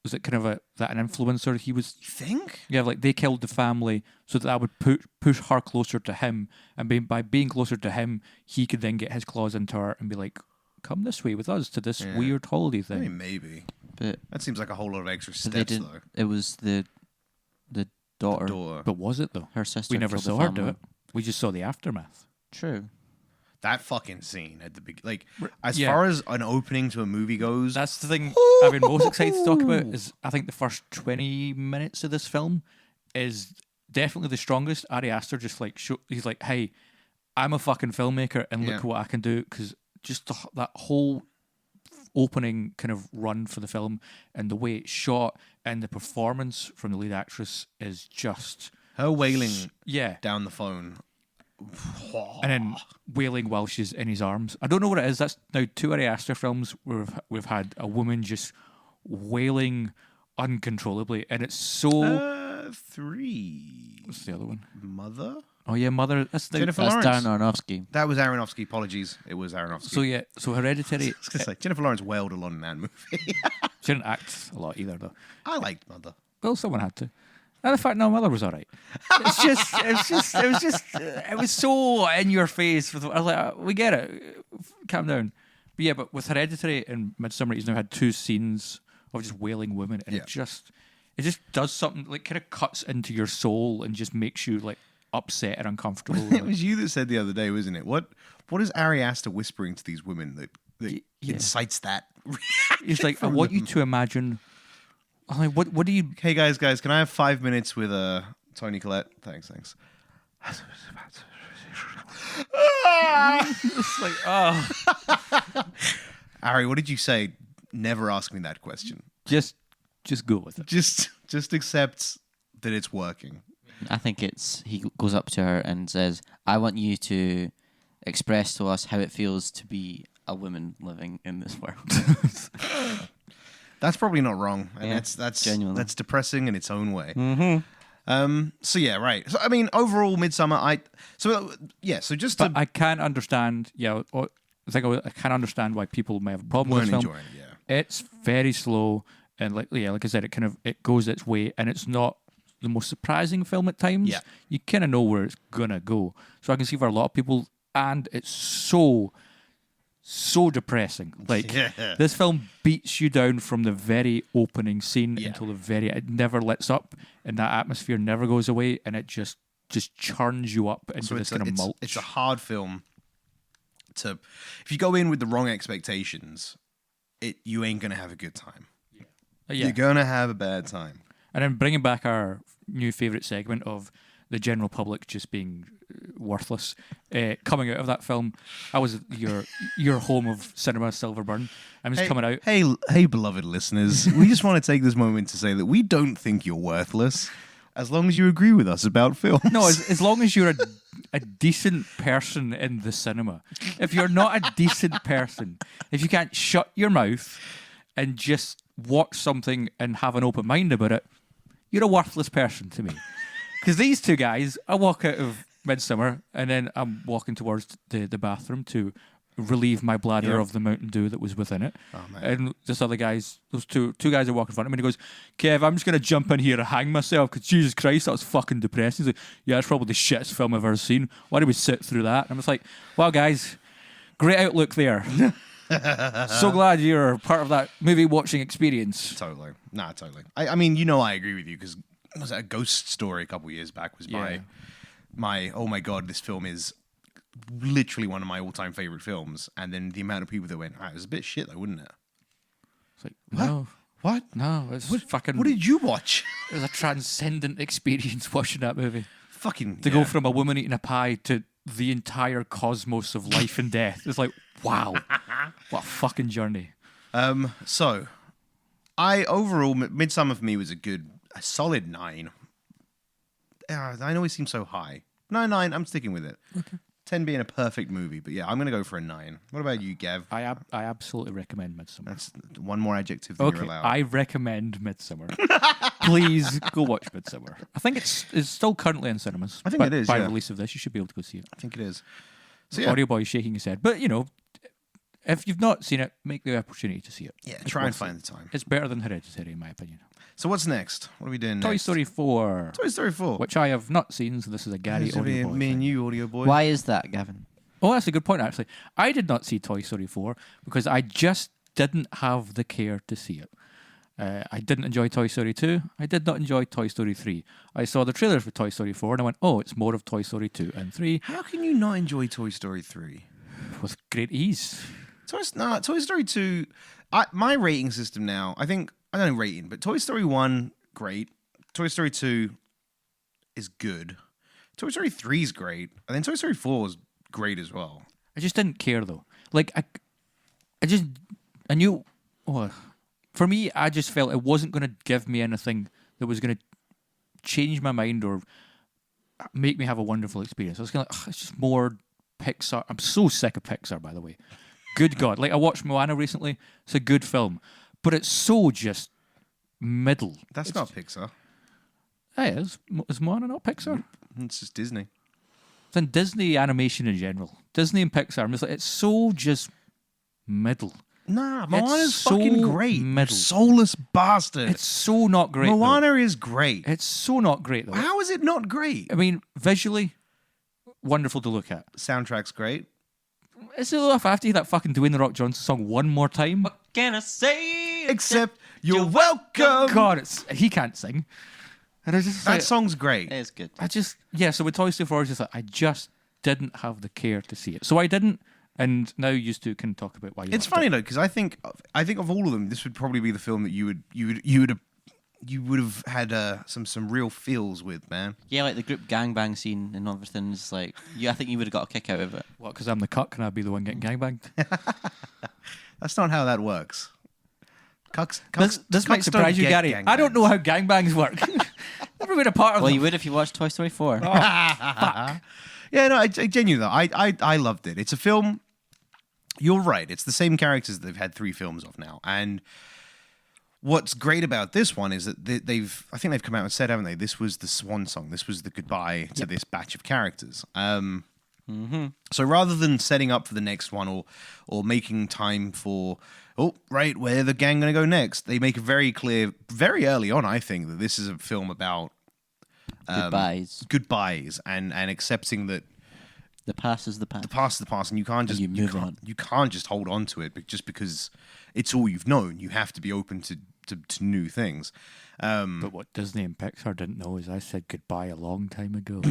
Was it kind of an influencer he was... You think? Yeah, like they killed the family so that would push her closer to him. And by being closer to him, he could then get his claws into her and be like, come this way with us to this weird holiday thing. I mean, maybe. But that seems like a whole lot of extra they steps, didn't, though. it was the daughter. But was it, though? Her sister. We never killed the saw her do family. it. We just saw the aftermath. True. That fucking scene at the beginning, like, as far as an opening to a movie goes, That's the thing I've been most excited to talk about is I think the first 20 minutes of this film is definitely the strongest. Ari Aster just like, he's like, hey, I'm a fucking filmmaker and look what I can do. Because just that whole opening kind of run for the film and the way it's shot and the performance from the lead actress is just... her wailing Yeah. down the phone. And then wailing while she's in his arms. I don't know what it is. That's now 2 Ari Aster films where we've had a woman just wailing uncontrollably, and it's so. 3. What's the other one? Mother? Oh yeah, Mother. That's Jennifer That's Lawrence. Darren Aronofsky. That was Aronofsky. Apologies. It was Aronofsky. So yeah, so Hereditary. I was going to say, Jennifer Lawrence wailed a lot in that movie. She didn't act a lot either, though. I liked Mother. Well, someone had to. And the fact, no, Mother was all right. It was so in your face. I was like, we get it. Calm down. But yeah, but with Hereditary and Midsommar, he's now had 2 scenes of just wailing women, and it just does something like kind of cuts into your soul and just makes you like upset and uncomfortable. It was you that said the other day, wasn't it? What is Ari Aster whispering to these women that incites that reaction? It's like, I from want them? you to imagine. I'm like, what do you? Hey guys, can I have 5 minutes with Tony Collette? Thanks. It's like, oh, Ari, what did you say? Never ask me that question. just go with it. Just accept that it's working. I think he goes up to her and says, "I want you to express to us how it feels to be a woman living in this world." That's probably not wrong, and Yeah, that's genuinely. that's depressing in its own way. So yeah, right. So I mean, overall, Midsommar. So just to But I can understand. Yeah, I can understand why people may have a problem with weren't this film. enjoying it. Yeah, It's very slow, and like I said, it goes its way, and it's not the most surprising film at times. Yeah. You kind of know where it's gonna go. So I can see for a lot of people, and it's so depressing. Like Yeah. this film beats you down from the very opening scene Yeah. until it never lets up, and that atmosphere never goes away, and it just churns you up into So this kind of mulch. it's a hard film to. If you go in with the wrong expectations, you ain't gonna have a good time. Yeah. You're gonna have a bad time. And then bringing back our new favourite segment of the general public just being worthless. Coming out of that film, I was your home of cinema, Silverburn. I'm just coming out. Hey, beloved listeners, we just want to take this moment to say that we don't think you're worthless, as long as you agree with us about films. No, as long as you're a decent person in the cinema. If you're not a decent person, if you can't shut your mouth and just watch something and have an open mind about it, you're a worthless person to me. Because these two guys, I walk out of Midsommar and then I'm walking towards the bathroom to relieve my bladder of the Mountain Dew that was within it. Oh, man. And this other guys, those two guys are walking in front of me and he goes, "Kev, I'm just going to jump in here and hang myself because Jesus Christ, that was fucking depressing." He's like, "Yeah, it's probably the shittest film I've ever seen. Why did we sit through that?" And I'm just like, "Well, guys, great outlook there." So glad you're part of that movie watching experience. Totally. Totally. I mean, I agree with you because was that a Ghost Story a couple of years back was my oh my God, this film is literally one of my all-time favorite films. And then the amount of people that went, it was a bit shit though, wouldn't it? It's like, no, What? no, it's fucking. What did you watch? It was a transcendent experience watching that movie. Fucking To go from a woman eating a pie to the entire cosmos of life and death. It's like, wow, what a fucking journey. So, overall, Midsommar for me was a solid 9. I know it seems so high. No, 9. I'm sticking with it. Okay. 10 being a perfect movie, but yeah, I'm gonna go for a 9. What about you, Gav? I absolutely recommend Midsommar. That's one more adjective than you're Okay, allowed. I recommend Midsommar. Please go watch Midsommar. I think it's still currently in cinemas. I think it is, By yeah. release of this, you should be able to go see it. I think it is. So yeah, Audio Boy is shaking his head, but if you've not seen it, make the opportunity to see it. yeah. It's Try and worth find it. the time. It's better than Hereditary, in my opinion. So what's next? What are we doing Toy next? Story 4, Toy Story 4. which I have not seen, so this is a Gary This will Audio be Boy me thing. and you, audio boy. Why is that, Gavin? Oh, that's a good point, actually. I did not see Toy Story 4 because I just didn't have the care to see it. I didn't enjoy Toy Story 2. I did not enjoy Toy Story 3. I saw the trailer for Toy Story 4 and I went, oh, it's more of Toy Story 2 and 3 How can you not enjoy Toy Story 3? with great ease. Toy Story 2. My rating system now. I don't know rating, but Toy Story 1 great. Toy Story 2 is good. Toy Story 3 is great, and then Toy Story 4 is great as well. I just didn't care, though. Like, I knew... Oh, for me, I just felt it wasn't going to give me anything that was going to change my mind or make me have a wonderful experience. I was kind of like, it's just more Pixar. I'm so sick of Pixar, by the way. Good God. Like, I watched Moana recently. It's a good film. But it's so just middle. That's not Pixar. It is. Is Moana not Pixar? It's just Disney. It's in Disney animation in general. Disney and Pixar. I'm just like, it's so just middle. Nah, It's Moana's so fucking great. middle. Soulless bastard. It's so not great. though. Moana is great. It's so not great, though. How is it not great? I mean, visually, wonderful to look at. Soundtrack's great. Is it though if I have to hear that fucking Dwayne The Rock Johnson song one more time? Can I say? Except you're welcome. God, he can't sing. And I was just That like, song's great. It's good. So with Toy Story 4, I was just like, I just didn't have the care to see it. So I didn't, and now you two can talk about why you It's loved funny it. though, because I think of all of them, this would probably be the film that you would have had some real feels with, man. Yeah, like the group gangbang scene and everything is like, I think you would have got a kick out of it. What, because I'm the cuck and I'd be the one getting gangbanged? That's not how that works. Cucks This cucks might don't surprise you, get Gary. I don't know how gangbangs work. Never been a part of Well, them. you would if you watched Toy Story 4. Yeah, no, I genuinely though, I loved it. It's a film. You're right. It's the same characters that they've had 3 films of now, and what's great about this one is that I think they've come out and said, haven't they? This was the swan song. This was the goodbye to this batch of characters. So rather than setting up for the next one or making time for, where the gang going to go next, they make it very clear, very early on, I think, that this is a film about goodbyes and accepting that The past is the past. the past is the past, and you can't just you can't just hold on to it just because it's all you've known. You have to be open to new things. But what Disney and Pixar didn't know is I said goodbye a long time ago.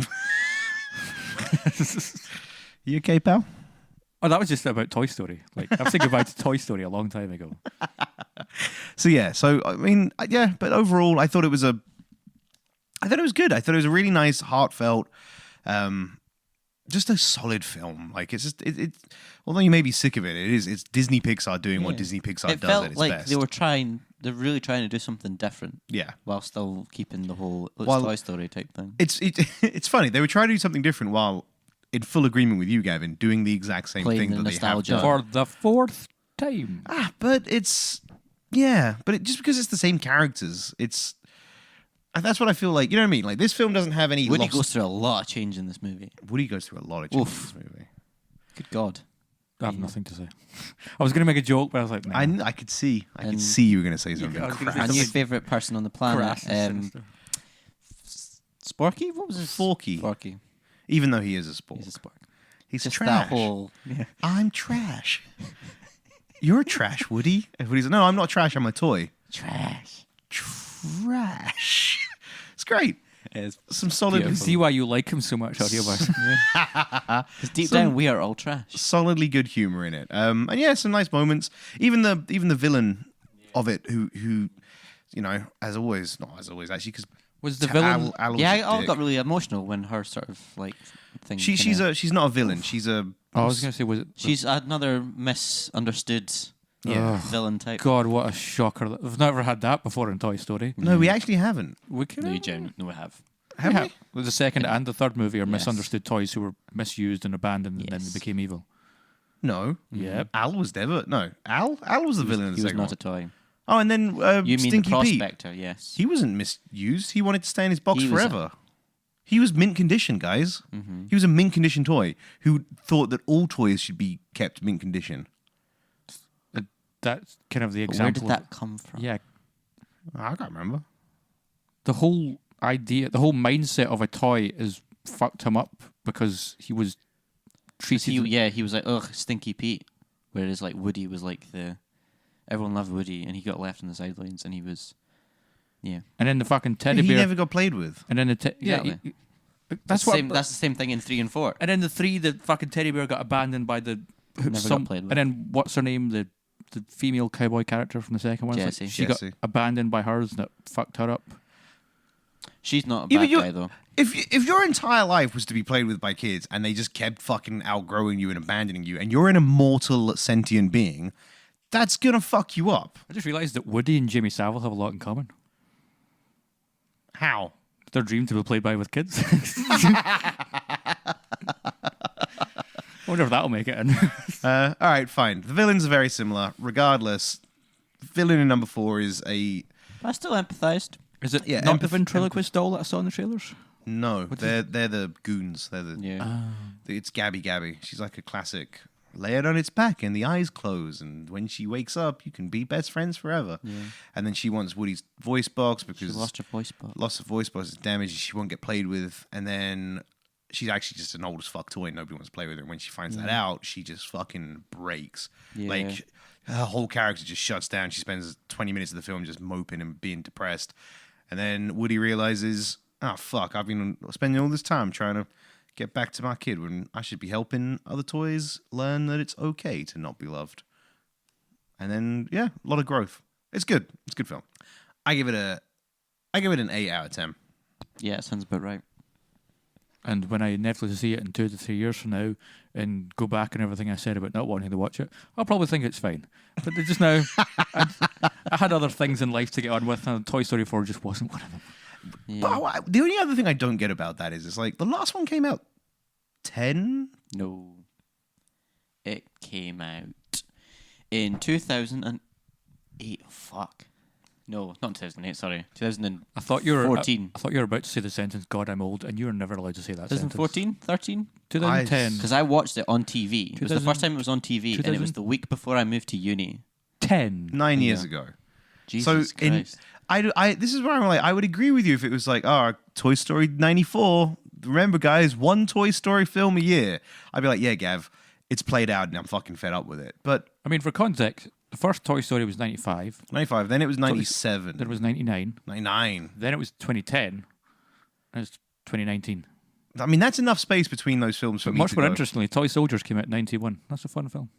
You okay, pal? Oh, that was just about Toy Story. Like, I've said goodbye to Toy Story a long time ago. So I mean, but overall, I thought it was good. I thought it was a really nice, heartfelt, just a solid film. Like it's just although you may be sick of it, it's Disney Pixar doing what Disney Pixar It does felt at its like best. they're really trying to do something different. Yeah. While still keeping the whole While- Toy Story type thing. It's funny. They were trying to do something different while in full agreement with you, Gavin, doing the exact same Playing thing the that they have nostalgia. done. For the 4th time. But it's just because it's the same characters, that's what I feel like. You know what I mean? Like this film doesn't have any. Woody goes through a lot of change in this movie. Woody goes through a lot of change in this movie. Good God. I have nothing to say. I was going to make a joke, but I was like, nah. I could see And- you were going to say something. I was gonna say crass. And your something favourite person on the planet, crass and sinister. Sporky? What was his? Forky. Forky. Even though he is a sport, He's a spork. he's Just trash. that whole. Yeah. I'm trash. You're trash, Woody. And Woody's like, no, I'm not trash. I'm a toy. Trash. Trash. It's great. It's Some solid, I can see why you like him so much, Audiobus. Because deep down, we are all trash. solidly good humor in it. And yeah, some nice moments. Even the villain of it, who as always, not as always actually, because Was the villain... Al was Yeah, a I all dick. got really emotional when her sort of like thing. She's not a villain. She's a. I was going to say, was it... She's another misunderstood villain type. God, what a shocker. We've never had that before in Toy Story. No, we actually haven't. We can... No, you genuinely no, we have. Have we? Well, the second and the third movie are Yes. misunderstood toys who were misused and abandoned and then Yes. they became evil. No. Yep. Al was never. No. Al was the villain in the He was second not one. a toy. Oh, and then You mean Stinky the Pete. prospector? Yes. He wasn't misused. He wanted to stay in his box He was forever. He was mint condition, guys. Mm-hmm. He was a mint condition toy who thought that all toys should be kept mint condition. That's kind of the But example. where did that come from? Yeah. I can't remember. The whole idea, the whole mindset of a toy is fucked him up because he was 'Cause treated... he was like, ugh, Stinky Pete. Whereas like Woody was like everyone loved Woody, and he got left on the sidelines, and he was, yeah. And then the fucking teddy He bear... never got played with. And then the... Exactly. That's what... That's the same thing in 3 and 4. And then the fucking teddy bear got abandoned by the... Never got played with. And then what's her name? The female cowboy character from the second one. It's Jessie. She got Jessie. abandoned by hers and it fucked her up. She's not a Yeah, but bad you- guy though. If your entire life was to be played with by kids and they just kept fucking outgrowing you and abandoning you, and you're an immortal sentient being, that's gonna fuck you up. I just realised that Woody and Jimmy Savile have a lot in common. How? Their dream to be played by with kids. I wonder if that'll make it in. All right, fine. The villains are very similar. Regardless, villain in number 4 is a I still empathised. Is it Yeah, not the empath- ventriloquist doll that I saw in the trailers? no. They're the goons. They're the Yeah. It's Gabby. She's like a classic. Lay it on its back and the eyes close, and when she wakes up, you can be best friends forever. Yeah. And then she wants Woody's voice box She because lost her voice box. loss of voice box is damaged. She won't get played with, and then she's actually just an old as fuck toy. Nobody wants to play with her. And when she finds that out, she just fucking breaks. Yeah. Like her whole character just shuts down. She spends 20 minutes of the film just moping and being depressed. And then Woody realizes, oh, fuck, I've been spending all this time trying to get back to my kid when I should be helping other toys learn that it's okay to not be loved. And then, yeah, a lot of growth. It's good. It's a good film. I give it an 8 out of 10. Yeah, sounds about right. And when I inevitably see it in 2 to 3 years from now and go back and everything I said about not wanting to watch it, I'll probably think it's fine. But just now, I had other things in life to get on with, and Toy Story 4 just wasn't one of them. Yeah. But the only other thing I don't get about that is, it's like, the last one came out 10? No. It came out in 2008. Fuck. No, not 2008, sorry. 2014. I thought you were about to say the sentence, God, I'm old, and you were never allowed to say that 2014? 13? 2010. Because I watched it on TV. It was the first time it was on TV, and it was the week before I moved to uni. 10. 9 years ago. Jesus Christ. This is where I'm like, I would agree with you if it was like, Toy Story 94. Remember, guys, one Toy Story film a year. I'd be like, yeah, Gav, it's played out and I'm fucking fed up with it. But I mean, for context, the first Toy Story was 95. 95, then it was 97. Then it was 99. 99. Then it was 2010. And it's 2019. I mean, that's enough space between those films for But me much to more go, interestingly, Toy Soldiers came out in 91. That's a fun film.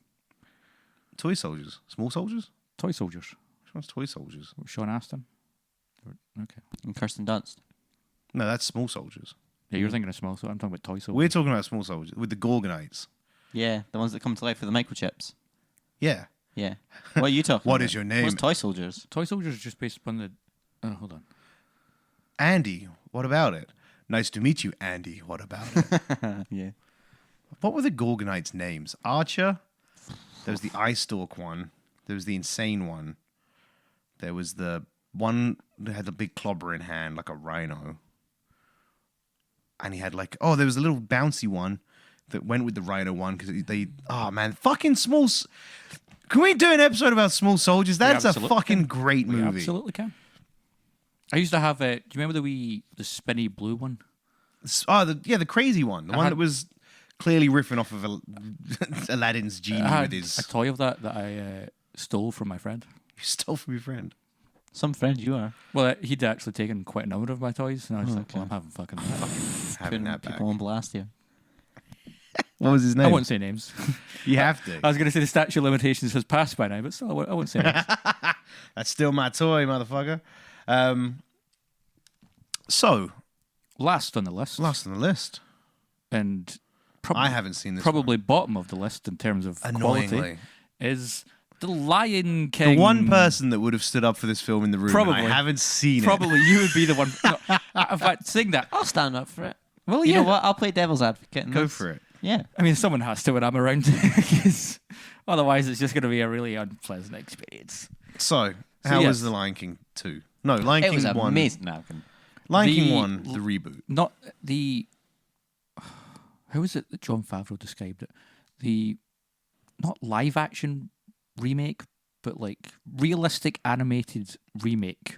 Toy Soldiers? Small Soldiers? Toy Soldiers. Which one's Toy Soldiers? With Sean Astin. Okay. And Kirsten Dunst. No, that's Small Soldiers. Yeah, you're thinking of Small, so I'm talking about Toy Soldiers. We're talking about Small Soldiers with the Gorgonites. Yeah, the ones that come to life with the microchips. Yeah. Yeah. What are you talking What about? is your name? What's Toy Soldiers? Toy Soldiers is just based upon the... Oh, hold on. Andy, what about it? Nice to meet you, Andy. What about it? Yeah. What were the Gorgonites' names? Archer? There was the Eye Stalk one. There was the Insane one. There was the one that had the big clobber in hand, like a rhino. And he had like... Oh, there was a little bouncy one that went with the rhino one because they... Oh, man. Fucking Small... Can we do an episode about Small Soldiers? That's a absolutely fucking great We movie. absolutely can. I used to have... do you remember the spinny blue one? The crazy one. The one that was clearly riffing off of Aladdin's genie I had with his... a toy of that I stole from my friend. You stole from your friend. Some friend you are. Well, he'd actually taken quite a number of my toys, and I was like, okay. well, I'm having fucking that. Having that back. People on blast here. What was his I name? won't say names. You have to. I was going to say the statute of limitations has passed by now, but still, I won't say names. That's still my toy, motherfucker. So, Last on the list, last on the list. and I haven't seen this probably bottom of the list in terms of Annoyingly. quality, is The Lion King. The one person that would have stood up for this film in the room, Probably. and I haven't seen Probably you would be the one. No, in fact, saying that. I'll stand up for it. Well, You yeah. know what? I'll play devil's advocate. it. Go for it. Yeah. I mean, someone has to when I'm around, because otherwise it's just going to be a really unpleasant experience. So, how yes. was The Lion King 2? No, Lion It King was 1. amazing. No, Lion The- King 1, the reboot. Not the... How was it that John Favreau described it? The... Not live-action remake, but like realistic animated remake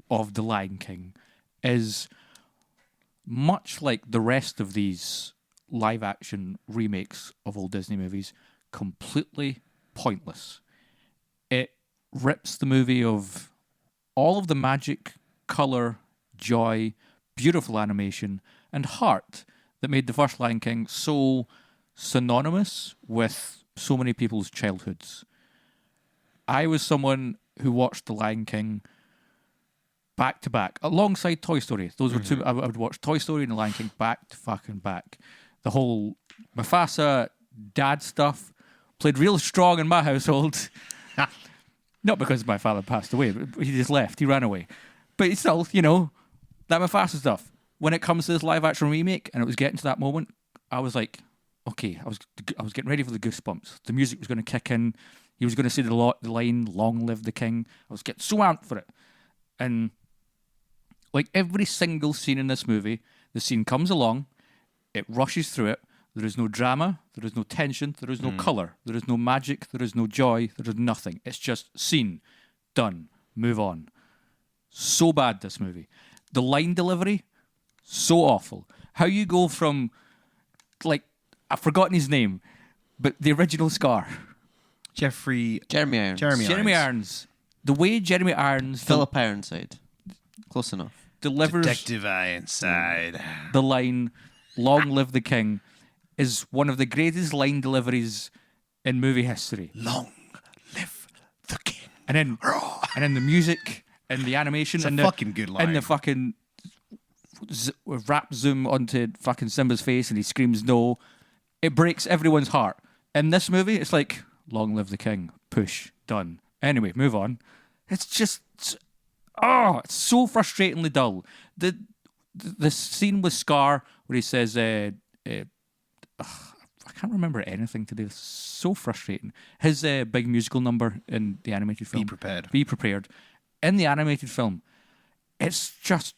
of The Lion King is much like the rest of these live-action remakes of old Disney movies, completely pointless. It rips the movie of all of the magic, colour, joy, beautiful animation, and heart that made the first Lion King so synonymous with so many people's childhoods. I was someone who watched The Lion King back to back, alongside Toy Story. Those were two. I would watch Toy Story and The Lion King back to fucking back. The whole Mufasa dad stuff played real strong in my household. Not because my father passed away, but he just left. He ran away. But it's still, that Mufasa stuff. When it comes to this live action remake, and it was getting to that moment, I was like, okay, I was getting ready for the goosebumps. The music was going to kick in. He was going to say the line, "Long live the king." I was getting so amped for it. And like every single scene in this movie, the scene comes along, it rushes through it. There is no drama, there is no tension, there is no colour, there is no magic, there is no joy, there is nothing. It's just scene, done, move on. So bad, this movie. The line delivery, so awful. How you go from, like, I've forgotten his name, but the original Scar. Jeremy Jeremy Irons. Jeremy Jeremy Irons. Irons. The way Jeremy Irons... Philip Ironside. Close enough. delivers Detective eye inside. the line "Long live the king" is one of the greatest line deliveries in movie history. Long live the king. And then the music and the animation It's and a the fucking good line. and the fucking wrap zoom onto fucking Simba's face and he screams no. It breaks everyone's heart. In this movie, it's like "Long live the king." Push done. Anyway, move on. It's just it's so frustratingly dull. The scene with Scar where he says, I can't remember anything today. It's so frustrating. His big musical number in the animated film. Be prepared. Be prepared. In the animated film, it's just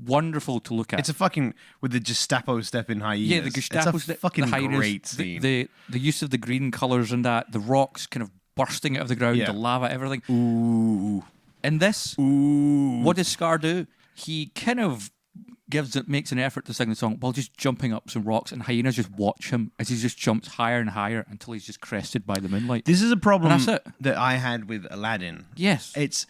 wonderful to look at. It's a fucking with the Gestapo step in hyenas. Yeah, the Gestapo it's a fucking the hyenas, great scene. The use of the green colours and that, the rocks kind of bursting out of the ground, Yeah. the lava, everything. Ooh. In this, what does Scar do? He kind of makes an effort to sing the song while just jumping up some rocks, and hyenas just watch him as he just jumps higher and higher until he's just crested by the moonlight. This is a problem And that's it. that I had with Aladdin. Yes, It's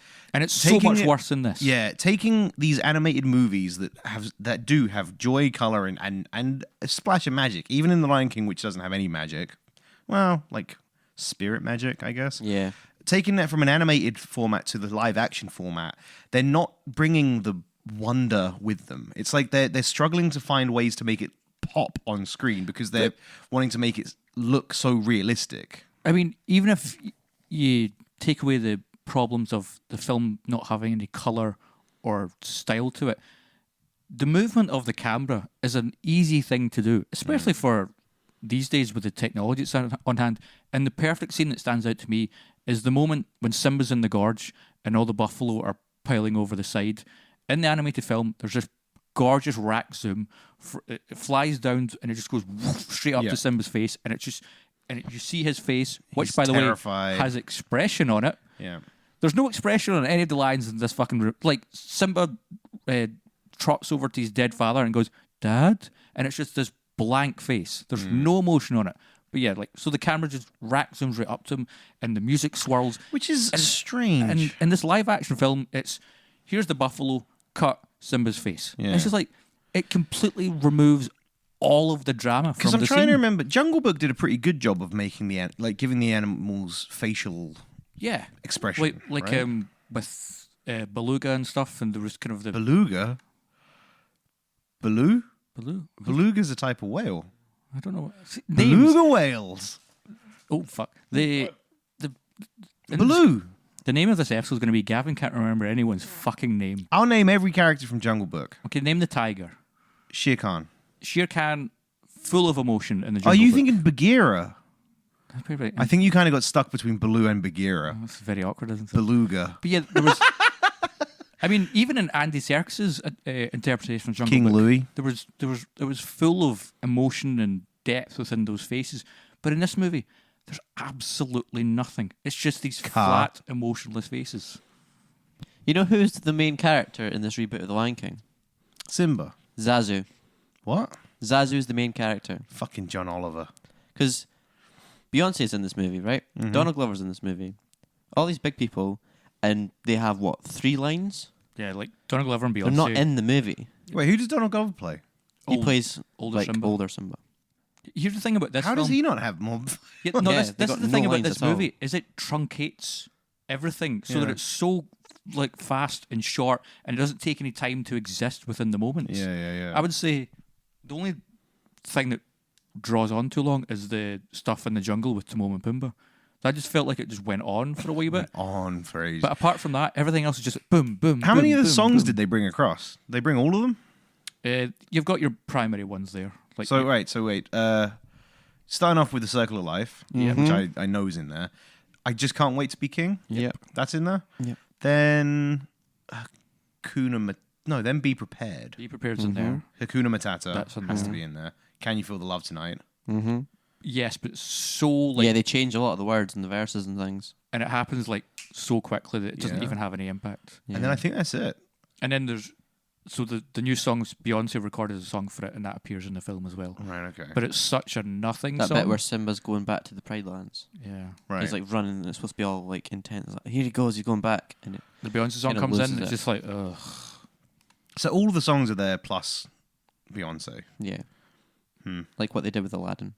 so taking much it- worse than this. Yeah, taking these animated movies that do have joy, color, and a splash of magic, even in The Lion King, which doesn't have any magic. Well, like spirit magic, I guess. Yeah. Taking that from an animated format to the live action format, they're not bringing the wonder with them. It's like they're struggling to find ways to make it pop on screen because they're wanting to make it look so realistic. I mean, even if you take away the problems of the film not having any colour or style to it, the movement of the camera is an easy thing to do, especially for these days with the technology that's on hand. And the perfect scene that stands out to me is the moment when Simba's in the gorge and all the buffalo are piling over the side. In the animated film, there's this gorgeous rack zoom. It flies down and it just goes straight up to Simba's face, and you see his face, which He's by the terrified. way has expression on it. Yeah. There's no expression on any of the lines in this fucking room. Like Simba trots over to his dead father and goes, "Dad," and it's just this blank face. There's no emotion on it. But yeah, like so the camera just rack zooms right up to him, and the music swirls. Which is And- strange. And in this live action film, it's here's the buffalo, cut Simba's face. Yeah. And it's just like it completely removes all of the drama from Because the I'm trying scene. to remember, Jungle Book did a pretty good job of making giving the animals facial Yeah, expression. like right? with beluga and stuff, and there was kind of the Beluga. Beluga's a type of whale. I don't know names. Beluga whales. Oh fuck the Baloo. The name of this episode is going to be Gavin can't remember anyone's fucking name. I'll name every character from Jungle Book. Okay, name the tiger. Shere Khan. Shere Khan, full of emotion in the Are Jungle you Book. thinking Bagheera? That's pretty right. I think you kind of got stuck between Baloo and Bagheera. That's very awkward, isn't it? Beluga. But yeah, there was. I mean, even in Andy Serkis's interpretation of Jungle King Book, Louis. it was full of emotion and depth within those faces. But in this movie, there's absolutely nothing. It's just these flat, emotionless faces. You know who's the main character in this reboot of The Lion King? Simba. Zazu. What? Zazu's the main character. Fucking John Oliver. Because Beyonce's in this movie, right? Donald Glover's in this movie. All these big people, and they have, 3 lines? Yeah, like Donald Glover and Beyonce. They're not in the movie. Wait, who does Donald Glover play? He plays older like Simba. older Simba. Here's the thing about this How film. does he not have more? Yeah, no, Yeah, this they is got the no thing about lines this at all. movie is it truncates everything so that Yeah. it's so like fast and short, and it doesn't take any time to exist within the moments. Yeah. I would say the only thing that draws on too long is the stuff in the jungle with Timon and Pumbaa. I just felt like it just went on for a wee bit. On for ages. But apart from that, everything else is just like, boom, boom. How many boom, of the boom, songs boom. did they bring across? They bring all of them? You've got your primary ones there. Like So wait. Starting off with The Circle of Life, which I know is in there. I Just Can't Wait to Be King. Yep. That's in there. Yep. Then then Be Prepared. Be Prepared's in there. Hakuna Matata That's in has to there. be in there. Can You Feel the Love Tonight? Mm-hmm. Yes, but it's so like, Yeah, they change a lot of the words and the verses and things. and it happens like so quickly that it doesn't Yeah. even have any impact. Yeah. And then I think that's it. And then there's so the new songs Beyonce recorded a song for it, and that appears in the film as well. Right. Okay. But it's such a nothing That song. bit where Simba's going back to the Pride Lands. Yeah. right. He's like running, and it's supposed to be all like intense. Like, here he goes, he's going back, and The Beyonce song Kinda comes in, loses it's it. just like, ugh. So all of the songs are there plus Beyonce. yeah, Hmm. like what they did with Aladdin.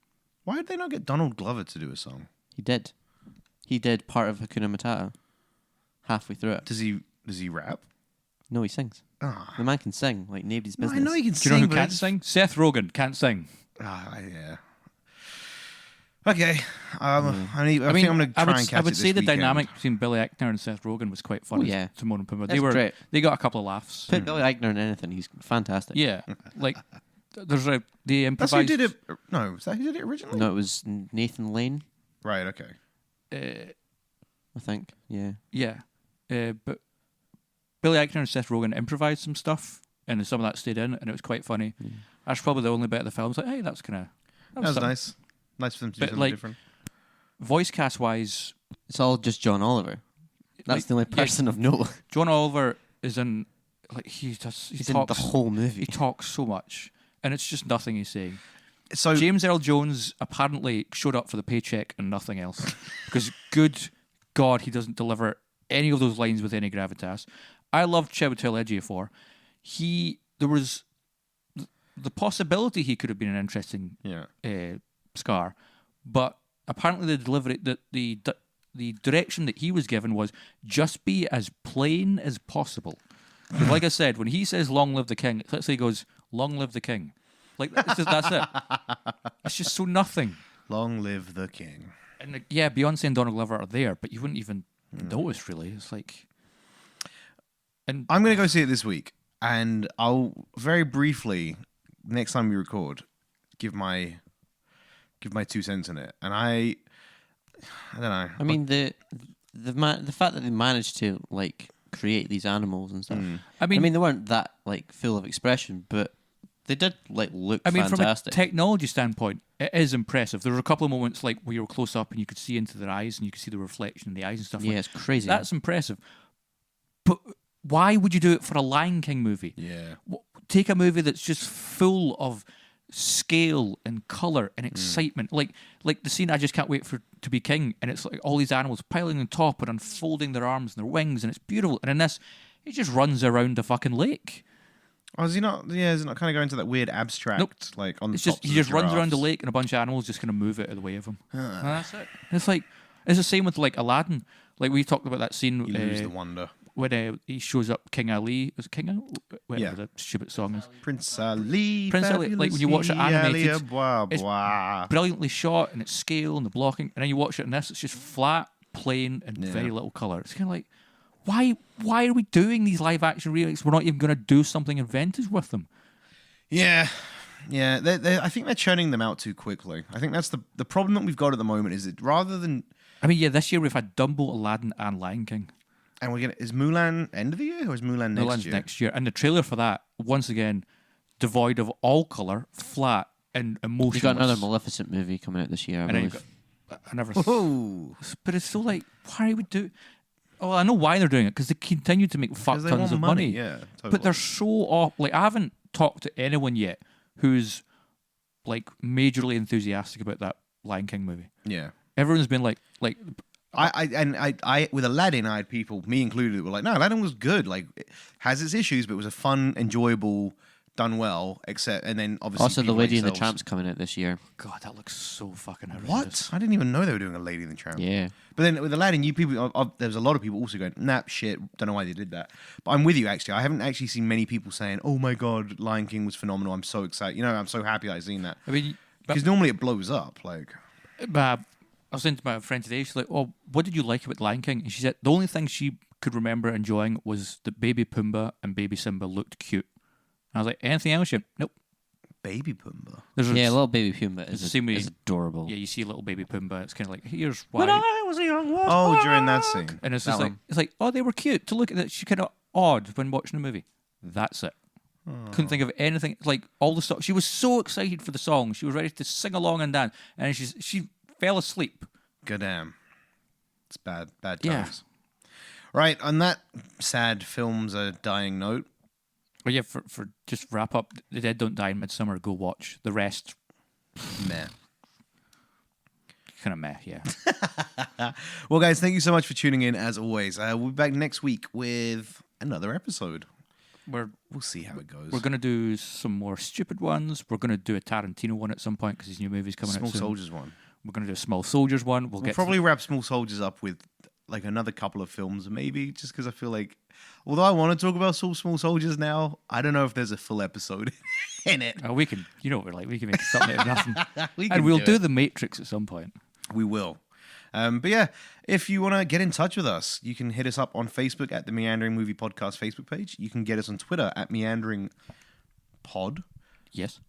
Why did they not get Donald Glover to do a song? He did. He did part of Hakuna Matata. Halfway through it. Does he rap? No, he sings. Ah, The man can sing like nobody's no, business. I know he can Do you sing. know who but can't it's- sing? Seth Rogen can't sing. Yeah. Okay. I think I'm I gonna try and catch I would it say this the weekend. dynamic between Billy Eichner and Seth Rogen was quite funny. Oh, yeah. Timon and Pumbaa. That's great. They got a couple of laughs. Put Billy Eichner in anything, he's fantastic. Yeah, like there's they That's who improvised. did it. No, was that who did it originally? No, it was Nathan Lane, Right. Okay. I think. Yeah. Yeah, but Billy Eichner and Seth Rogen improvised some stuff, and some of that stayed in, and it was quite funny. That's probably the only bit of the film. It's like, hey, that's kind of That was nice. Nice for them to do But, something like, different. voice cast wise. It's all just John Oliver. That's Like, the only yeah. person of note. John Oliver is in like he He's in talks the whole he movie. talks so much, and it's just nothing he's saying. So James Earl Jones apparently showed up for the paycheck and nothing else. Because good God, he doesn't deliver any of those lines with any gravitas. I loved Chiwetel Ejiofor. There was the possibility he could have been an interesting yeah. Scar, but apparently the delivery, the direction that he was given was just be as plain as possible. 'Cause like I said, when he says "Long live the king," let's say he goes "Long live the king," like that's it. It's just so nothing. Long live the king. And like, yeah, Beyonce and Donald Glover are there, but you wouldn't even notice really. It's like, and I'm going to go see it this week, and I'll very briefly next time we record give my 2 cents in it. And I don't know. I mean, the fact that they managed to like create these animals and stuff. I I mean, mean, they weren't that like full of expression, but they did like look from a fantastic. technology standpoint, it is impressive. There were a couple of moments like where you were close up and you could see into their eyes and you could see the reflection in the eyes and stuff. yeah, like it's crazy. that's impressive. But why would you do it for a Lion King movie? Yeah. Take a movie that's just full of scale and color and excitement, like the scene I just can't wait for to be king, and it's like all these animals piling on top and unfolding their arms and their wings, and it's beautiful. And in this, he just runs around a fucking lake. Oh, is he not? Yeah, is it not kind of going to that weird abstract, Nope. like on It's the just tops he of just runs around the giraffes? lake, and a bunch of animals just kind of move out of the way of him. And that's it. It's like it's the same with like Aladdin. Like we talked about that scene You lose the wonder. when he shows up King Ali. Was it King Ali? Whatever Yeah. the stupid song is. Prince Ali. Prince Ali, like, when you watch it animated, Ali, blah, it's blah. Brilliantly shot and its scale and the blocking, and then you watch it in this, it's just flat, plain, and very little color. It's kind of like, why are we doing these live action remakes? We're not even going to do something inventive with them. Yeah. Yeah, I think they're churning them out too quickly. I think that's the problem that we've got at the moment is that rather than... I mean, yeah, this year we've had Dumbo, Aladdin, and Lion King. And we're gonna... Is Mulan end of the year or is Mulan next Mulan's year? next year, and the trailer for that, once again, devoid of all color, flat, and emotionless. You got another Maleficent movie coming out this year, I And then you've believe. got, I never... Oh, But it's still like, why would do... Oh, I know why they're doing it, because they continue to make fuck because they tons want of money. money. Yeah, totally. But they're so off. Like, I haven't talked to anyone yet who's like majorly enthusiastic about that Lion King movie. Yeah. Everyone's been like, I with Aladdin, I had people, me included, that were like, no, Aladdin was good. Like, it has its issues, but it was a fun, enjoyable, done well. Except, and then obviously Also, The people like Lady and the yourselves- Tramp's coming out this year. God, that looks so fucking horrendous. What? I didn't even know they were doing a Lady and the Tramp. Yeah. But then with Aladdin, you people, there's a lot of people also going, nah, shit, don't know why they did that. But I'm with you, actually. I haven't actually seen many people saying, oh my God, Lion King was phenomenal. I'm so excited. You know, I'm so happy I've seen that. I mean, Because normally it blows up. Like, I was saying to my friend today, she's like, oh, what did you like about Lion King? And she said the only thing she could remember enjoying was that Baby Pumbaa and Baby Simba looked cute. And I was like, anything else? She went, nope. Baby Pumbaa. There's Yeah, little baby Pumbaa It's the is, same way- is adorable. yeah, you see little Baby Pumbaa. It's kind of like, here's why. When I was a young warthog. Oh, during that scene. And it's That just like one. it's like, oh, they were cute to look at. That she kind of odd when watching a movie. That's it. Couldn't think of anything. Like all the stuff. She was so excited for the song. She was ready to sing along and dance, and she fell asleep. Goddamn. It's bad. Bad Yeah. times. Right, on that sad films are dying note, But yeah, for just wrap up, The Dead Don't Die in Midsommar. Go watch. The rest, Meh. kind of meh. Yeah. Well, guys, thank you so much for tuning in. As always, we'll be back next week with another episode. We'll see how it goes. We're gonna do some more stupid ones. We're gonna do a Tarantino one at some point because his new movie's coming out Small soon. Soldiers one. We're gonna do a Small Soldiers one. We'll probably wrap Small Soldiers up with like another couple of films, maybe, just because I feel like, although I want to talk about Small Soldiers now, I don't know if there's a full episode in it. We can, you know, we can make something out of nothing. And we'll do The Matrix at some point. We will. But yeah, if you want to get in touch with us, you can hit us up on Facebook at the Meandering Movie Podcast Facebook page. You can get us on Twitter at Meandering Pod. Yes.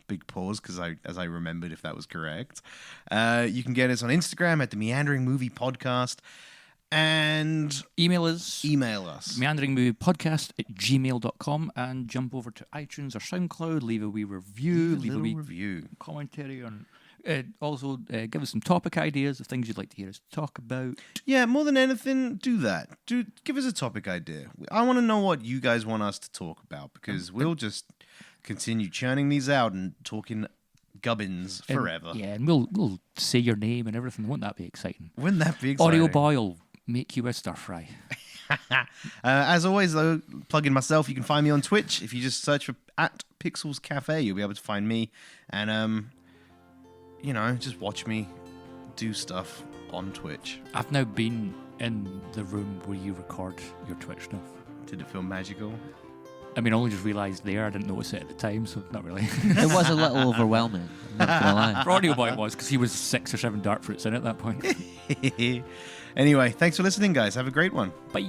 Big pause because as I remembered if that was correct. You can get us on Instagram at the Meandering Movie Podcast. And email us meanderingmoviepodcast@gmail.com and jump over to iTunes or SoundCloud, leave a wee review, leave a wee review commentary on. Also, give us some topic ideas of things you'd like to hear us talk about. Yeah, more than anything, do that. Give us a topic idea. I want to know what you guys want us to talk about because we'll just continue churning these out and talking gubbins forever. And we'll say your name and everything. Wouldn't that be exciting? Wouldn't that be exciting? Audio Boy will make you a stir fry. As always, though, plugging myself, you can find me on Twitch. If you just search for @Pixels Cafe, you'll be able to find me. And just watch me do stuff on Twitch. I've now been in the room where you record your Twitch stuff. Did it feel magical? I mean, I only just realised there. I didn't notice it at the time, so not really. It was a little overwhelming. I'm not gonna lie. For Audio Boy, it was because he was 6 or 7 dart fruits in at that point. Anyway, thanks for listening, guys. Have a great one. Bye.